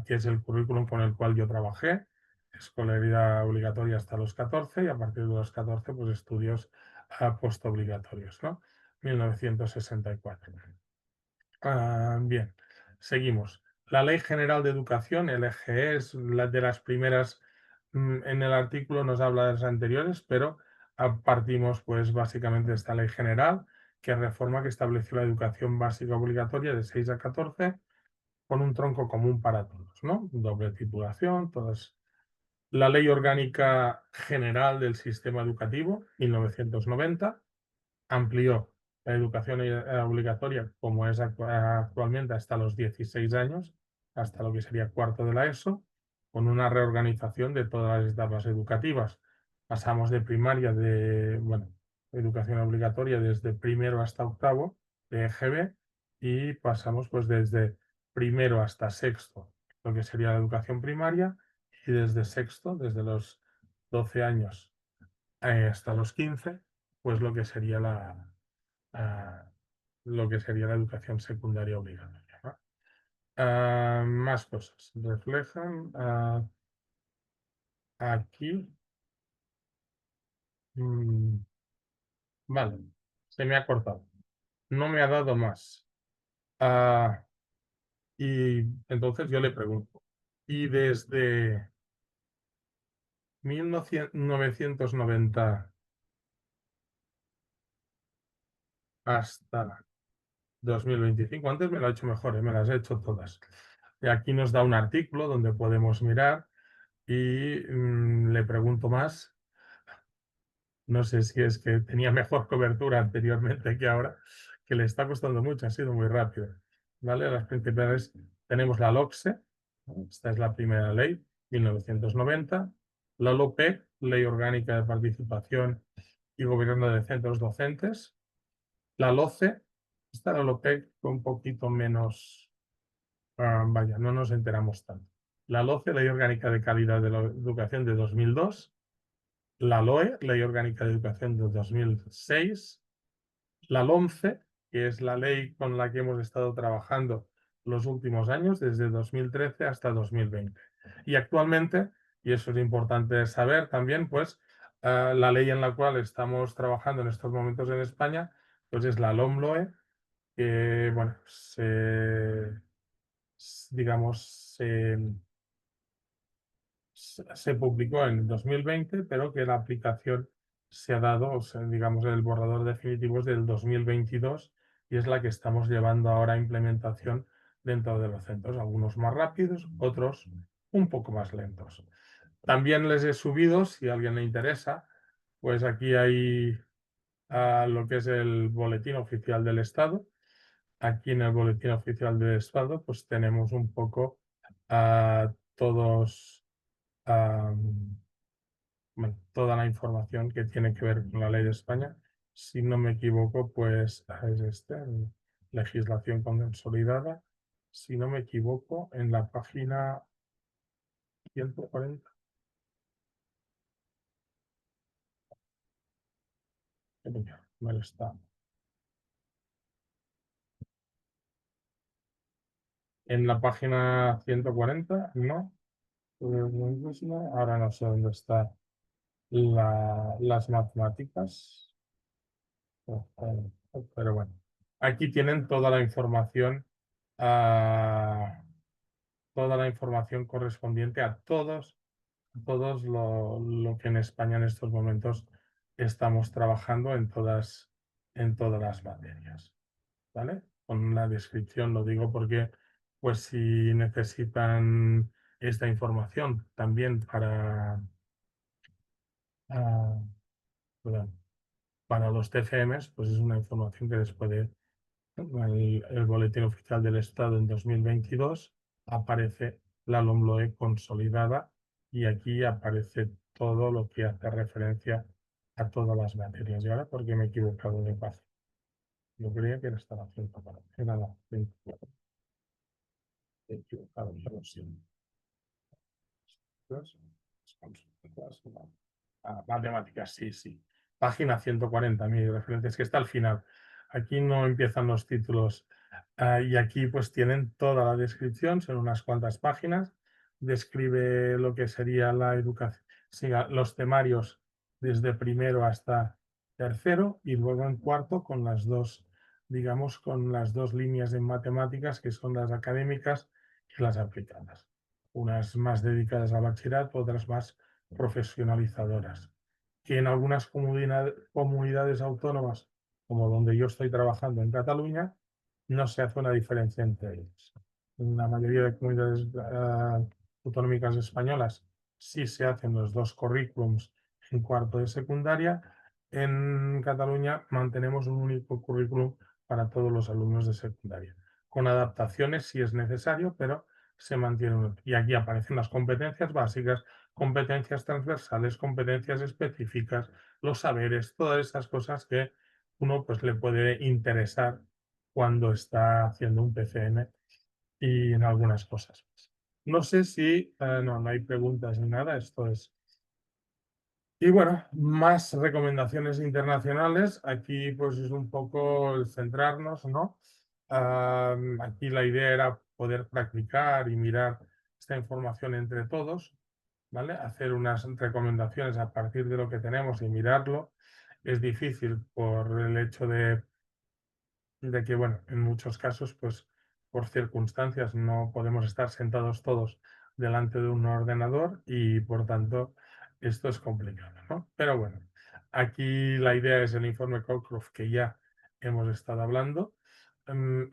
que es el currículum con el cual yo trabajé. Escolaridad obligatoria hasta los 14 y a partir de los 14, pues estudios postobligatorios, ¿no? 1964. Bien, seguimos. La Ley General de Educación, el EGE, es la de las primeras, en el artículo nos habla de las anteriores, pero partimos pues básicamente de esta Ley General que reforma, que estableció la educación básica obligatoria de 6 a 14 con un tronco común para todos, ¿no? Doble titulación, todas. La Ley Orgánica General del Sistema Educativo, 1990, amplió la educación obligatoria, como es actualmente, hasta los 16 años, hasta lo que sería cuarto de la ESO, con una reorganización de todas las etapas educativas. Pasamos de primaria, educación obligatoria desde primero hasta octavo, de EGB, y pasamos pues desde primero hasta sexto, lo que sería la educación primaria, y desde sexto, desde los 12 años hasta los 15, pues lo que sería la educación secundaria obligatoria, ¿no? Más cosas. Reflejan aquí. Vale, se me ha cortado. No me ha dado más. Y entonces yo le pregunto, ¿y desde 1990 hasta 2025? Antes me lo ha hecho mejor, me las he hecho todas. Y aquí nos da un artículo donde podemos mirar y le pregunto más. No sé si es que tenía mejor cobertura anteriormente que ahora, que le está costando mucho, ha sido muy rápido. ¿Vale? Las principales, tenemos la LOCSE, esta es la primera ley, 1990, la LOPEC, Ley Orgánica de Participación y Gobierno de Centros Docentes, la LOCE, esta la LOPEC fue un poquito menos, vaya, no nos enteramos tanto. La LOCE, Ley Orgánica de Calidad de la Educación de 2002, la LOE, Ley Orgánica de Educación de 2006, la LOMCE, que es la ley con la que hemos estado trabajando los últimos años, desde 2013 hasta 2020. Y actualmente, y eso es importante saber también, pues la ley en la cual estamos trabajando en estos momentos en España, pues es la LOMLOE, que, bueno, digamos, se publicó en 2020, pero que la aplicación se ha dado, o sea, digamos, el borrador definitivo es del 2022 y es la que estamos llevando ahora a implementación dentro de los centros, algunos más rápidos, otros un poco más lentos. También les he subido, si a alguien le interesa, pues aquí hay lo que es el Boletín Oficial del Estado. Aquí en el Boletín Oficial del Estado pues tenemos un poco todos bueno, toda la información que tiene que ver con la ley de España. Si no me equivoco, pues es legislación consolidada. Si no me equivoco, en la página 140. Vale, está. En la página 140, ¿no? Ahora no sé dónde está las matemáticas. Pero bueno, aquí tienen ah, toda la información correspondiente a todos lo que en España en estos momentos estamos trabajando en todas las materias, ¿vale? Con la descripción lo digo porque, pues, si necesitan esta información también ah, perdón, para los TFMs, pues es una información que después de el Boletín Oficial del Estado en 2022 aparece la LOMLOE consolidada y aquí aparece todo lo que hace referencia a todas las materias. Y ahora, ¿por qué me he equivocado de página? Yo creía que era hasta la 140. Era la 140. He equivocado, yo lo siento. Matemáticas, sí, sí. Página 140, mi referencia es que está al final. Aquí no empiezan los títulos. Y aquí pues tienen toda la descripción, son unas cuantas páginas. Describe lo que sería la educación, sí, los temarios desde primero hasta tercero y luego en cuarto con las dos, digamos, con las dos líneas en matemáticas que son las académicas y las aplicadas. Unas más dedicadas al bachillerato, otras más profesionalizadoras, que en algunas comunidades autónomas, como donde yo estoy trabajando en Cataluña, no se hace una diferencia entre ellos. En la mayoría de comunidades autonómicas españolas sí se hacen los dos currículums en cuarto de secundaria. En Cataluña mantenemos un único currículum para todos los alumnos de secundaria, con adaptaciones si es necesario, pero se mantiene uno. Y aquí aparecen las competencias básicas, competencias transversales, competencias específicas, los saberes, todas esas cosas que uno pues le puede interesar cuando está haciendo un PCM y en algunas cosas. No sé si, no hay preguntas ni nada, esto es. Y bueno, más recomendaciones internacionales. Aquí pues es un poco el centrarnos, ¿no? Aquí la idea era poder practicar y mirar esta información entre todos, ¿vale? Hacer unas recomendaciones a partir de lo que tenemos y mirarlo. Es difícil por el hecho de que, bueno, en muchos casos, pues por circunstancias no podemos estar sentados todos delante de un ordenador y por tanto esto es complicado, ¿no? Pero bueno, aquí la idea es el informe Cockcroft que ya hemos estado hablando,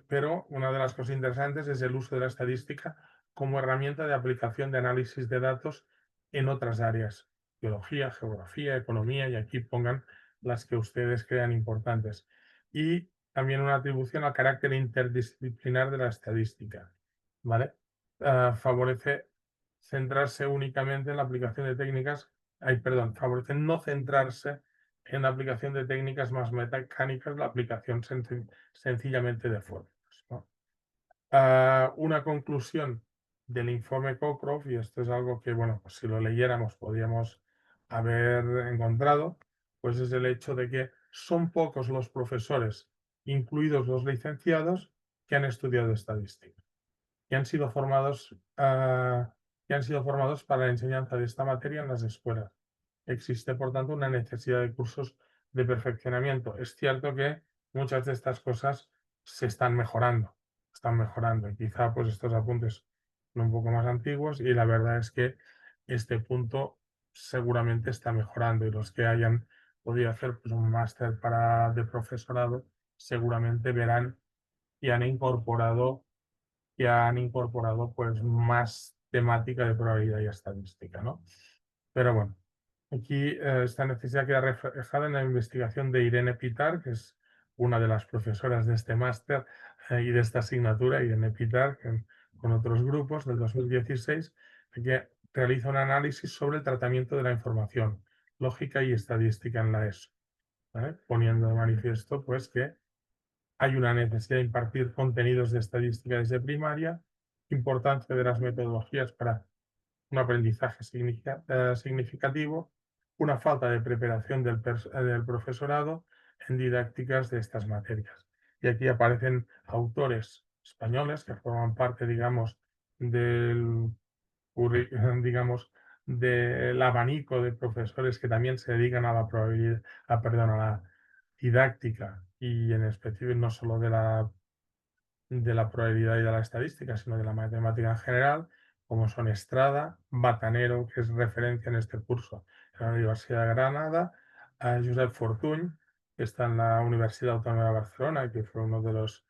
pero una de las cosas interesantes es el uso de la estadística como herramienta de aplicación de análisis de datos en otras áreas, biología, geografía, economía, y aquí pongan las que ustedes crean importantes. Y también una atribución al carácter interdisciplinar de la estadística, ¿vale? Favorece centrarse únicamente en la aplicación de técnicas, favorece no centrarse en la aplicación de técnicas más mecánicas, la aplicación sencillamente de fórmulas, ¿no? Una conclusión del informe Cockcroft, y esto es algo que, bueno, pues si lo leyéramos podríamos haber encontrado, pues es el hecho de que son pocos los profesores, incluidos los licenciados, que han estudiado estadística, que han sido formados, para la enseñanza de esta materia en las escuelas. Existe, por tanto, una necesidad de cursos de perfeccionamiento. Es cierto que muchas de estas cosas se están mejorando, y quizá pues estos apuntes son un poco más antiguos y la verdad es que este punto seguramente está mejorando y los que hayan podido hacer pues, un máster de profesorado seguramente verán y han incorporado pues más temática de probabilidad y estadística, ¿no? Pero bueno, aquí esta necesidad queda reflejada en la investigación de Irene Pitar, que es una de las profesoras de este máster y de esta asignatura, Irene Pitar, con otros grupos del 2016, que realiza un análisis sobre el tratamiento de la información lógica y estadística en la ESO, ¿vale? Poniendo de manifiesto pues que hay una necesidad de impartir contenidos de estadística desde primaria, importancia de las metodologías para un aprendizaje significativo, una falta de preparación del profesorado en didácticas de estas materias. Y aquí aparecen autores españoles que forman parte, digamos, del, digamos, del abanico de profesores que también se dedican a la a la didáctica y en específico no solo de la probabilidad y de la estadística, sino de la matemática en general, como son Estrada, Batanero, que es referencia en este curso en la Universidad de Granada, a Josep Fortuny, que está en la Universidad Autónoma de Barcelona, que fue uno de los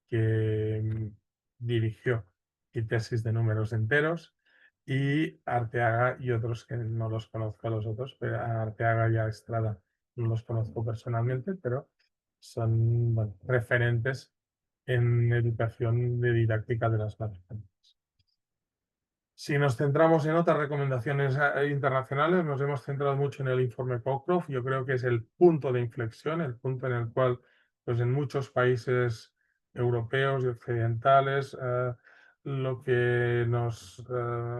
que dirigió mi tesis de números enteros, y Arteaga y otros que no los conozco a los otros, pero a Arteaga y a Estrada no los conozco personalmente, pero son bueno, referentes en educación de didáctica de las matemáticas. Si nos centramos en otras recomendaciones internacionales, nos hemos centrado mucho en el informe Cochrane. Yo creo que es el punto de inflexión, el punto en el cual, pues en muchos países europeos y occidentales, lo que nos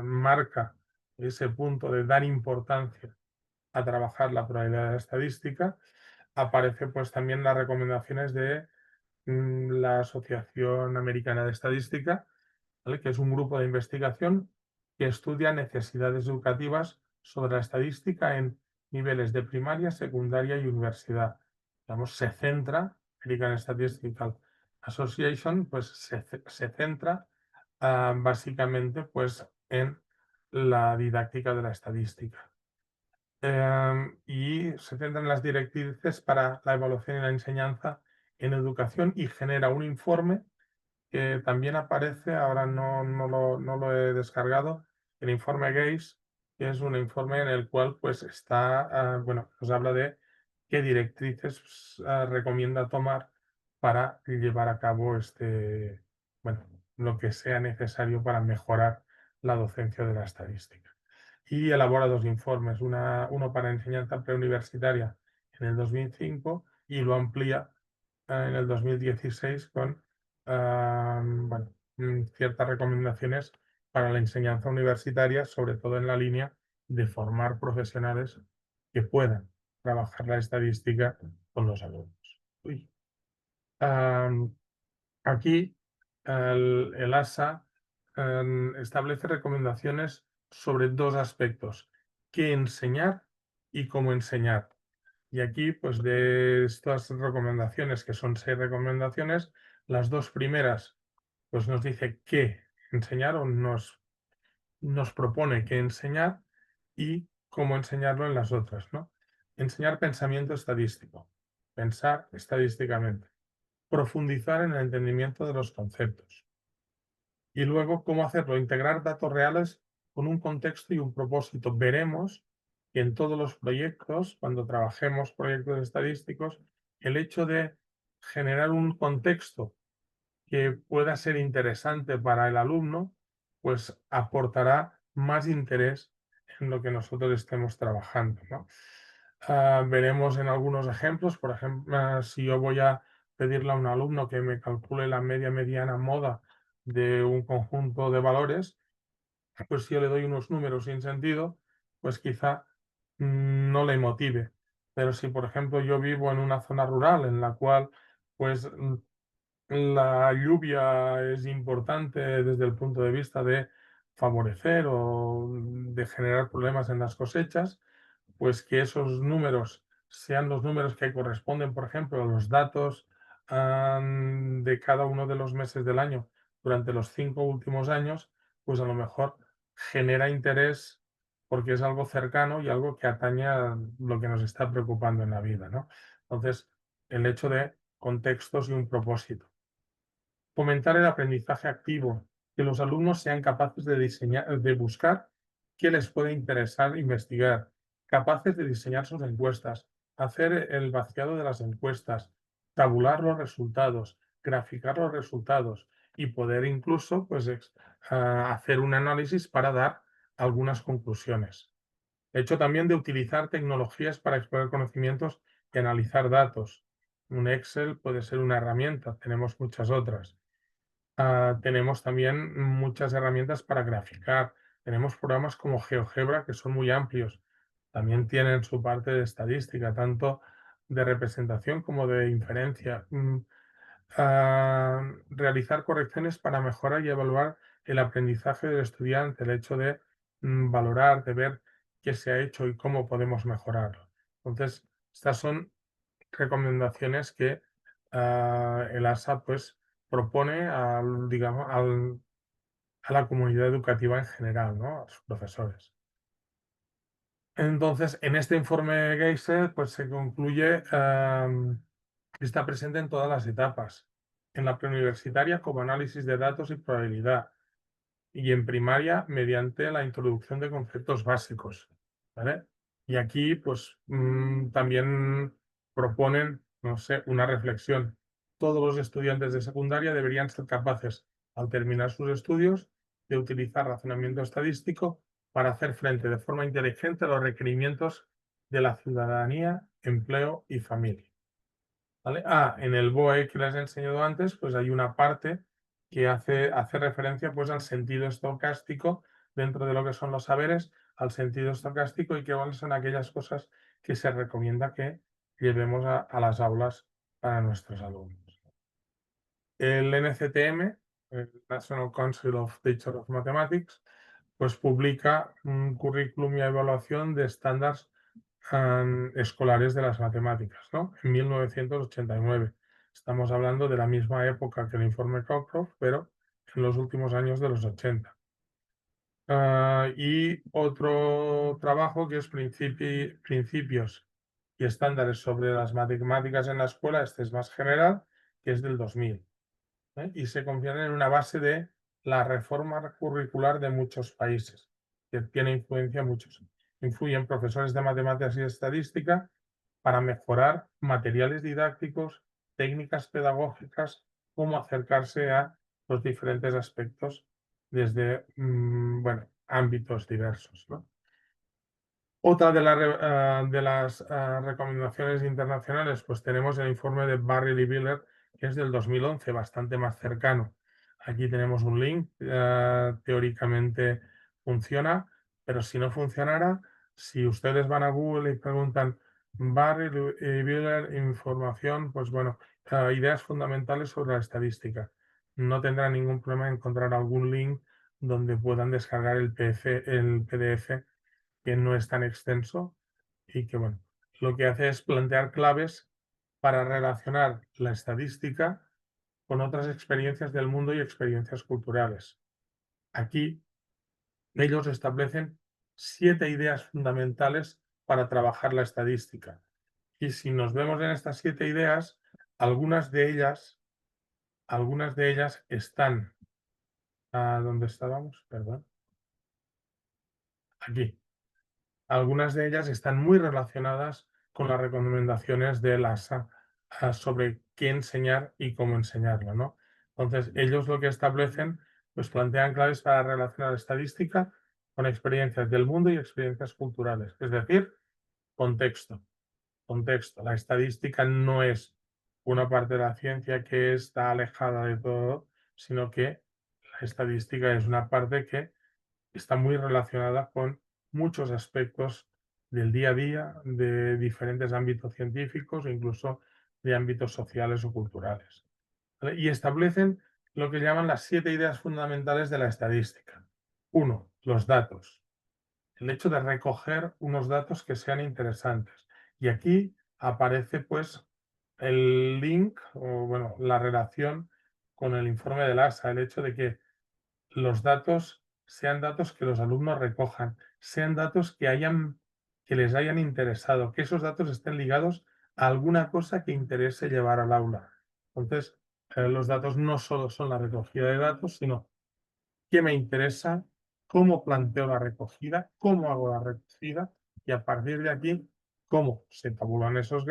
marca ese punto de dar importancia a trabajar la probabilidad estadística, aparece pues también las recomendaciones de la Asociación Americana de Estadística, ¿vale? Que es un grupo de investigación que estudia necesidades educativas sobre la estadística en niveles de primaria, secundaria y universidad. Digamos, se centra, American Statistical Association, pues se centra básicamente pues, en la didáctica de la estadística. Y se centra en las directrices para la evaluación y la enseñanza en educación y genera un informe que también aparece, ahora no lo he descargado, el informe GACE, que es un informe en el cual pues está, bueno, nos habla de qué directrices recomienda tomar para llevar a cabo bueno, lo que sea necesario para mejorar la docencia de la estadística. Y elabora dos informes, uno para enseñanza preuniversitaria en el 2005 y lo amplía en el 2016 con bueno, ciertas recomendaciones para la enseñanza universitaria, sobre todo en la línea de formar profesionales que puedan trabajar la estadística con los alumnos. Uy. Aquí el ASA establece recomendaciones sobre dos aspectos, qué enseñar y cómo enseñar. Y aquí, pues de estas recomendaciones, que son 6 recomendaciones, las dos primeras, pues nos dice qué enseñar o nos propone qué enseñar y cómo enseñarlo en las otras, ¿no? Enseñar pensamiento estadístico, pensar estadísticamente, profundizar en el entendimiento de los conceptos. Y luego, cómo hacerlo, integrar datos reales con un contexto y un propósito. Veremos que en todos los proyectos, cuando trabajemos proyectos estadísticos, el hecho de generar un contexto que pueda ser interesante para el alumno, pues aportará más interés en lo que nosotros estemos trabajando, ¿no? Veremos en algunos ejemplos, por ejemplo, si yo voy a pedirle a un alumno que me calcule la media mediana moda de un conjunto de valores, pues si yo le doy unos números sin sentido, pues quizá no le motive. Pero si, por ejemplo, yo vivo en una zona rural en la cual pues la lluvia es importante desde el punto de vista de favorecer o de generar problemas en las cosechas, pues que esos números sean los números que corresponden, por ejemplo, a los datos de cada uno de los meses del año durante los 5 últimos años, pues a lo mejor genera interés porque es algo cercano y algo que atañe a lo que nos está preocupando en la vida, ¿no? Entonces, el hecho de contextos y un propósito. Fomentar el aprendizaje activo, que los alumnos sean capaces de diseñar, de buscar qué les puede interesar investigar, capaces de diseñar sus encuestas, hacer el vaciado de las encuestas, tabular los resultados, graficar los resultados y poder incluso pues, hacer un análisis para dar algunas conclusiones. El hecho también de utilizar tecnologías para explorar conocimientos y analizar datos. Un Excel puede ser una herramienta, tenemos muchas otras. Tenemos también muchas herramientas para graficar, Tenemos programas como GeoGebra que son muy amplios. También tienen su parte de estadística, tanto de representación como de inferencia. Realizar correcciones para mejorar y evaluar el aprendizaje del estudiante, el hecho de valorar, de ver qué se ha hecho y cómo podemos mejorarlo. Entonces, estas son recomendaciones que el ASA pues propone digamos, a la comunidad educativa en general, ¿no? A sus profesores. Entonces, en este informe Geiser, pues se concluye que está presente en todas las etapas, en la preuniversitaria como análisis de datos y probabilidad, y en primaria mediante la introducción de conceptos básicos, ¿vale? Y aquí, pues, también proponen, no sé, una reflexión. Todos los estudiantes de secundaria deberían ser capaces, al terminar sus estudios, de utilizar razonamiento estadístico para hacer frente de forma inteligente a los requerimientos de la ciudadanía, empleo y familia. ¿Vale? En el BOE que les he enseñado antes, pues hay una parte que hace referencia pues al sentido estocástico dentro de lo que son los saberes, al sentido estocástico y cuáles son aquellas cosas que se recomienda que llevemos a las aulas para nuestros alumnos. El NCTM, el National Council of Teachers of Mathematics, pues publica un currículum y evaluación de estándares escolares de las matemáticas, ¿no? En 1989. Estamos hablando de la misma época que el informe Cockcroft, pero en los últimos años de los 80. Y otro trabajo que es Principios y estándares sobre las matemáticas en la escuela, este es más general, que es del 2000. Y se convierte en una base de la reforma curricular de muchos países, que tiene influencia en muchos. Influyen profesores de matemáticas y estadística para mejorar materiales didácticos, técnicas pedagógicas, cómo acercarse a los diferentes aspectos desde bueno, ámbitos diversos, ¿no? Otra de las recomendaciones internacionales, pues tenemos el informe de Barrel y Biller, que es del 2011, bastante más cercano. Aquí tenemos un link, teóricamente funciona, pero si no funcionara, si ustedes van a Google y preguntan Barrel y Biller información, pues bueno, ideas fundamentales sobre la estadística. No tendrán ningún problema en encontrar algún link donde puedan descargar el PDF que no es tan extenso y que, bueno, lo que hace es plantear claves para relacionar la estadística con otras experiencias del mundo y experiencias culturales. Aquí ellos establecen 7 ideas fundamentales para trabajar la estadística. Y si nos vemos en estas 7 ideas, algunas de ellas están, ¿dónde estábamos? Perdón. Aquí. Algunas de ellas están muy relacionadas con las recomendaciones de la ASA sobre qué enseñar y cómo enseñarlo, ¿no? Entonces, ellos lo que establecen, pues plantean claves para relacionar estadística con experiencias del mundo y experiencias culturales, es decir, contexto. Contexto. La estadística no es una parte de la ciencia que está alejada de todo, sino que la estadística es una parte que está muy relacionada con muchos aspectos del día a día, de diferentes ámbitos científicos e incluso de ámbitos sociales o culturales. ¿Vale? Y establecen lo que llaman las 7 ideas fundamentales de la estadística. 1. Los datos. El hecho de recoger unos datos que sean interesantes. Y aquí aparece pues el link o bueno, la relación con el informe del ASA, el hecho de que los datos sean datos que los alumnos recojan, sean datos que les hayan interesado, que esos datos estén ligados a alguna cosa que interese llevar al aula. Entonces, los datos no solo son la recogida de datos, sino qué me interesa, cómo planteo la recogida, cómo hago la recogida y a partir de aquí, cómo se tabulan esos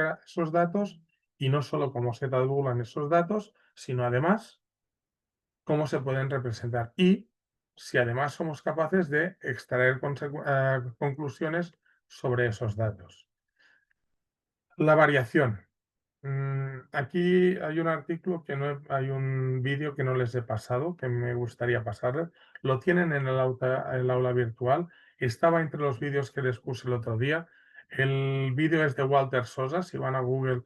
datos y no solo cómo se tabulan esos datos, sino además cómo se pueden representar y si además somos capaces de extraer conclusiones sobre esos datos. La variación. Aquí hay un artículo que hay un vídeo que no les he pasado, que me gustaría pasarles. Lo tienen en el aula virtual. Estaba entre los vídeos que les puse el otro día. El vídeo es de Walter Sosa. Si van a Google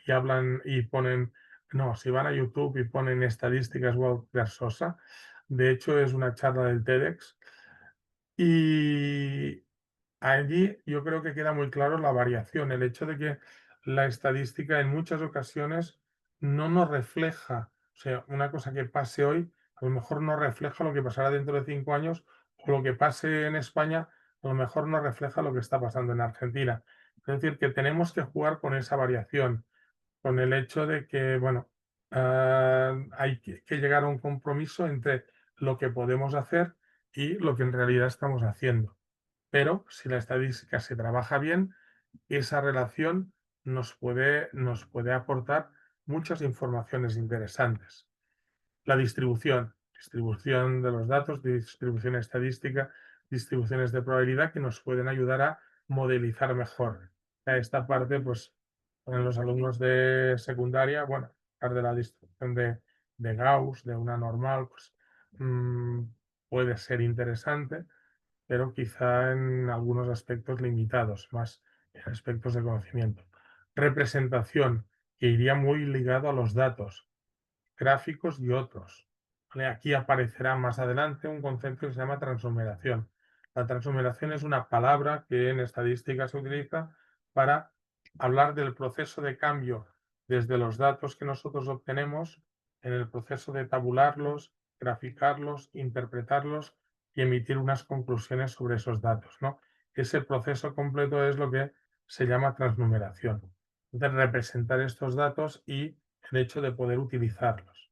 y hablan y ponen, no, si van a YouTube y ponen estadísticas Walter Sosa, de hecho es una charla del TEDx. Y allí yo creo que queda muy claro la variación, el hecho de que la estadística en muchas ocasiones no nos refleja, o sea, una cosa que pase hoy a lo mejor no refleja lo que pasará dentro de 5 años, o lo que pase en España a lo mejor no refleja lo que está pasando en Argentina. Es decir, que tenemos que jugar con esa variación, con el hecho de que, bueno, hay que llegar a un compromiso entre lo que podemos hacer y lo que en realidad estamos haciendo. Pero si la estadística se trabaja bien, esa relación nos puede aportar muchas informaciones interesantes. La distribución de los datos, distribución estadística, distribuciones de probabilidad que nos pueden ayudar a modelizar mejor. A esta parte, pues, en los alumnos de secundaria, bueno, hablar de la distribución de Gauss, de una normal, pues, mm, puede ser interesante, pero quizá en algunos aspectos limitados, más en aspectos de conocimiento. Representación, que iría muy ligado a los datos, gráficos y otros. ¿Vale? Aquí aparecerá más adelante un concepto que se llama transnumeración. La transnumeración es una palabra que en estadística se utiliza para hablar del proceso de cambio desde los datos que nosotros obtenemos en el proceso de tabularlos, graficarlos, interpretarlos y emitir unas conclusiones sobre esos datos, ¿no? Ese proceso completo es lo que se llama transnumeración. Entonces, representar estos datos y el hecho de poder utilizarlos.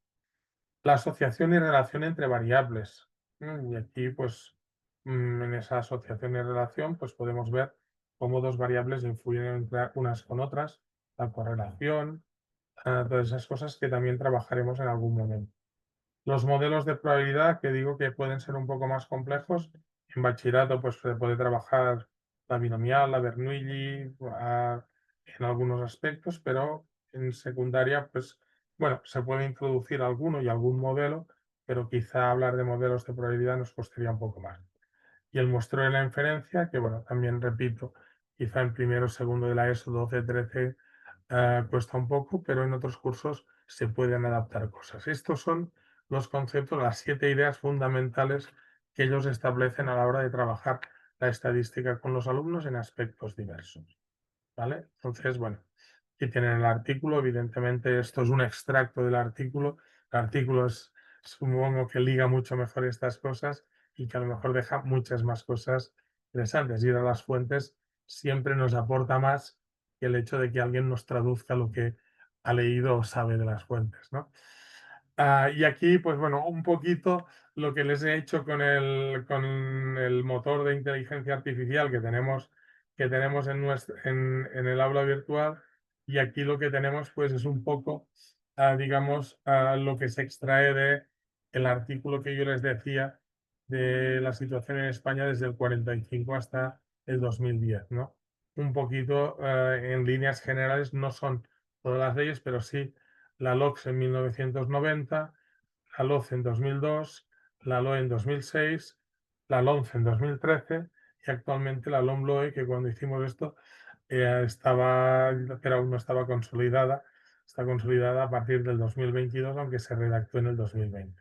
La asociación y relación entre variables. Y aquí, pues, en esa asociación y relación, pues podemos ver cómo dos variables influyen entre unas con otras, la correlación, todas esas cosas que también trabajaremos en algún momento. Los modelos de probabilidad, que digo que pueden ser un poco más complejos, en bachillerato pues se puede trabajar la binomial, la Bernoulli, en algunos aspectos, pero en secundaria, pues bueno, se puede introducir alguno y algún modelo, pero quizá hablar de modelos de probabilidad nos costaría un poco más. Y el muestreo de la inferencia, que bueno, también repito, quizá en primero o segundo de la ESO 12, 13 cuesta un poco, pero en otros cursos se pueden adaptar cosas. Estos son los conceptos, las 7 ideas fundamentales que ellos establecen a la hora de trabajar la estadística con los alumnos en aspectos diversos. ¿Vale? Entonces, bueno, aquí tienen el artículo, evidentemente esto es un extracto del artículo. El artículo supongo que liga mucho mejor estas cosas y que a lo mejor deja muchas más cosas interesantes. Ir a las fuentes siempre nos aporta más que el hecho de que alguien nos traduzca lo que ha leído o sabe de las fuentes, ¿no? Y aquí, pues bueno, un poquito lo que les he hecho con el motor de inteligencia artificial que tenemos en el aula virtual, y aquí lo que tenemos pues es un poco, digamos, lo que se extrae de el artículo que yo les decía de la situación en España desde el 45 hasta el 2010, ¿no? Un poquito, en líneas generales, no son todas las leyes, pero sí la LOCSE en 1990, la LOCE en 2002, la LOE en 2006, la LOMCE en 2013 y actualmente la LOMLOE, que cuando hicimos esto pero aún no estaba consolidada, está consolidada a partir del 2022, aunque se redactó en el 2020.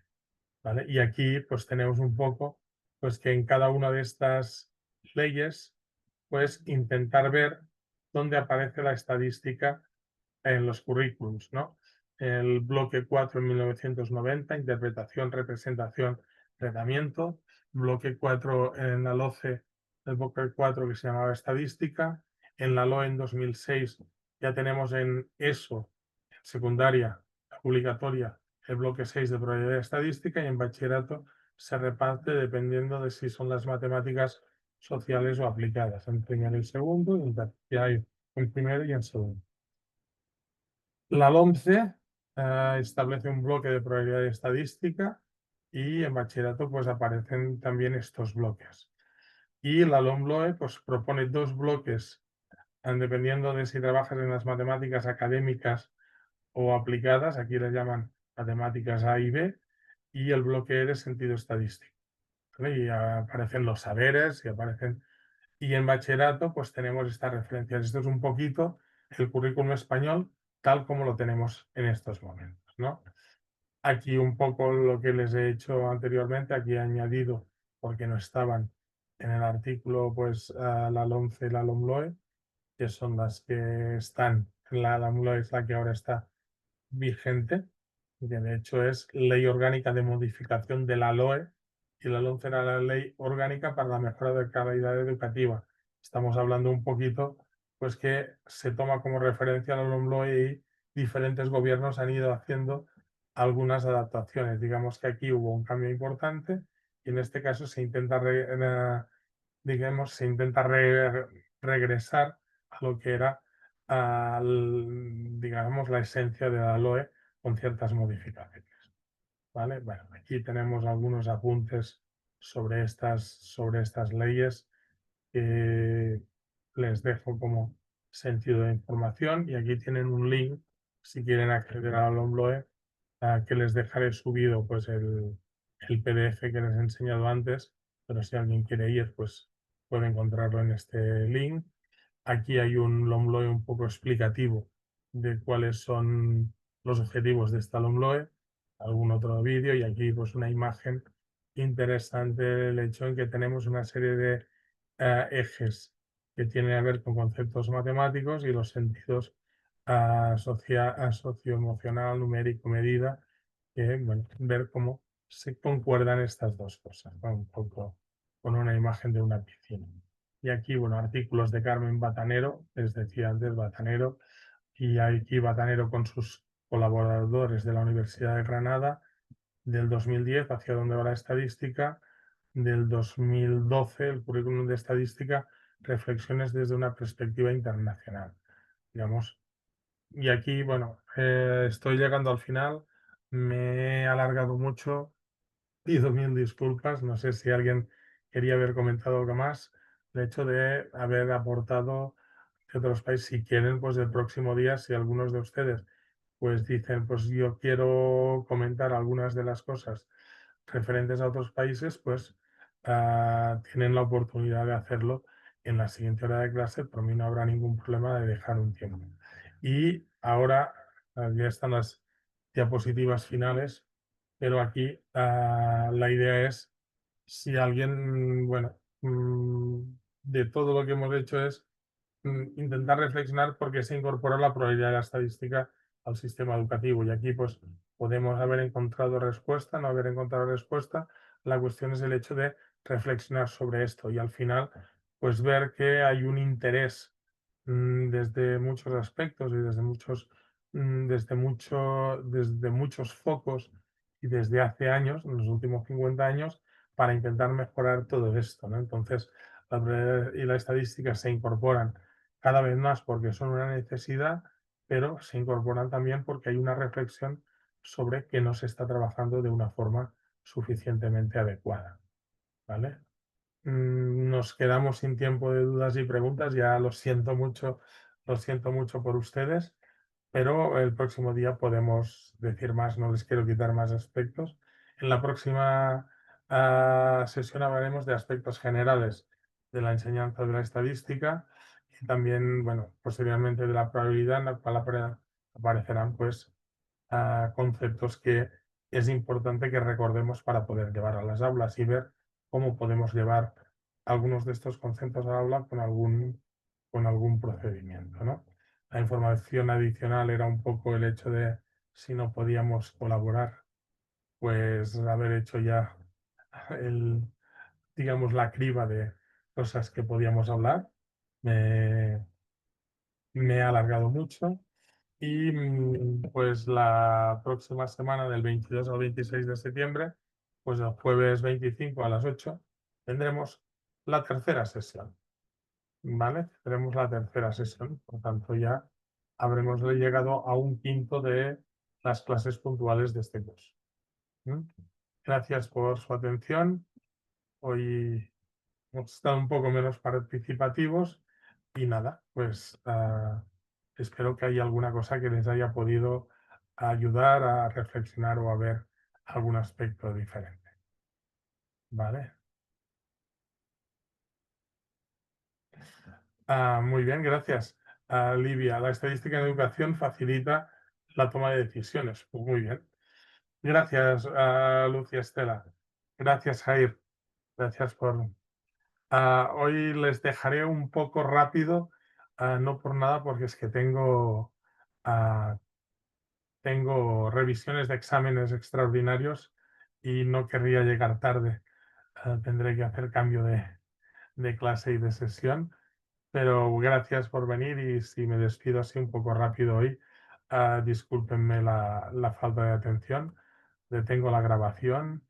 ¿Vale? Y aquí pues tenemos un poco pues que en cada una de estas leyes pues intentar ver dónde aparece la estadística en los currículums, ¿no? El bloque 4 en 1990, interpretación, representación, tratamiento. Bloque 4 en la LOCE, el bloque 4 que se llamaba estadística. En la LOE en 2006 ya tenemos en ESO, en secundaria, obligatoria, el bloque 6 de probabilidad estadística, y en bachillerato se reparte dependiendo de si son las matemáticas sociales o aplicadas, en primero y segundo, y en primero y en segundo. La LOMCE establece un bloque de probabilidad estadística y en bachillerato pues aparecen también estos bloques. Y la LOMLOE pues propone dos bloques, dependiendo de si trabajas en las matemáticas académicas o aplicadas, aquí les llaman matemáticas A y B, y el bloque E de sentido estadístico, ¿vale? Y aparecen los saberes y aparecen... Y en bachillerato pues tenemos estas referencias. Esto es un poquito el currículum español tal como lo tenemos en estos momentos, ¿no? Aquí un poco lo que les he hecho anteriormente, aquí he añadido, porque no estaban en el artículo, pues la LOMCE y la LOMLOE, que son las que están, la LOMLOE es la que ahora está vigente, que de hecho es Ley Orgánica de Modificación de la LOE, y la LOMCE era la Ley Orgánica para la Mejora de Calidad Educativa. Estamos hablando un poquito, pues que se toma como referencia la LOMLOE y diferentes gobiernos han ido haciendo algunas adaptaciones. Digamos que aquí hubo un cambio importante y en este caso se intenta, digamos, regresar a lo que era, digamos, la esencia de la LOE con ciertas modificaciones. ¿Vale? Bueno, aquí tenemos algunos apuntes sobre estas leyes que les dejo como sentido de información y aquí tienen un link si quieren acceder a la LOMLOE, que les dejaré subido pues el PDF que les he enseñado antes, pero si alguien quiere ir pues puede encontrarlo en este link. Aquí hay un LOMLOE un poco explicativo de cuáles son los objetivos de esta LOMLOE, algún otro vídeo y aquí pues una imagen interesante el hecho en que tenemos una serie de ejes que tienen que ver con conceptos matemáticos y los sentidos socioemocional, numérico, medida, que bueno, ver cómo se concuerdan estas dos cosas, ¿no? Un poco con una imagen de una piscina. Y aquí, bueno, artículos de Carmen Batanero, les decía antes, Batanero, y aquí Batanero con sus colaboradores de la Universidad de Granada, del 2010, hacia donde va la estadística, del 2012, el currículum de estadística, reflexiones desde una perspectiva internacional, digamos. Y aquí, bueno, estoy llegando al final, me he alargado mucho, pido mil disculpas, no sé si alguien quería haber comentado algo más, el hecho de haber aportado de otros países, si quieren, pues el próximo día, si algunos de ustedes pues dicen, pues yo quiero comentar algunas de las cosas referentes a otros países, pues tienen la oportunidad de hacerlo en la siguiente hora de clase. Por mí no habrá ningún problema de dejar un tiempo. Y ahora ya están las diapositivas finales, pero aquí la idea es, si alguien, bueno, de todo lo que hemos hecho es intentar reflexionar por qué se incorpora la probabilidad de la estadística al sistema educativo. Y aquí pues podemos haber encontrado respuesta, no haber encontrado respuesta. La cuestión es el hecho de reflexionar sobre esto y al final pues ver que hay un interés desde muchos aspectos y desde muchos focos y desde hace años, en los últimos 50 años, para intentar mejorar todo esto, ¿no? Entonces, la probabilidad y la estadística se incorporan cada vez más porque son una necesidad, pero se incorporan también porque hay una reflexión sobre que no se está trabajando de una forma suficientemente adecuada, ¿vale? Nos quedamos sin tiempo de dudas y preguntas, ya lo siento mucho por ustedes, pero el próximo día podemos decir más, no les quiero quitar más aspectos. En la próxima sesión hablaremos de aspectos generales de la enseñanza de la estadística y también, bueno, posteriormente de la probabilidad, en la cual aparecerán pues conceptos que es importante que recordemos para poder llevar a las aulas y ver cómo podemos llevar algunos de estos conceptos al aula con algún procedimiento, ¿no? La información adicional era un poco el hecho de si no podíamos colaborar, pues haber hecho ya el, digamos, la criba de cosas que podíamos hablar. Me, me he alargado mucho y pues la próxima semana del 22 al 26 de septiembre, pues el jueves 25 a las 8, tendremos la tercera sesión, ¿vale? Tendremos la tercera sesión, por tanto ya habremos llegado a un quinto de las clases puntuales de este curso. Gracias por su atención. Hoy hemos estado un poco menos participativos y nada, pues espero que haya alguna cosa que les haya podido ayudar a reflexionar o a ver algún aspecto diferente. ¿Vale? Muy bien, gracias. Livia, la estadística en educación facilita la toma de decisiones. Pues muy bien. Gracias, Lucia Estela. Gracias, Jair. Gracias por... hoy les dejaré un poco rápido, no por nada, porque es que ah, tengo revisiones de exámenes extraordinarios y no querría llegar tarde. Tendré que hacer cambio de clase y de sesión, pero gracias por venir y si me despido así un poco rápido hoy, discúlpenme la falta de atención. Detengo la grabación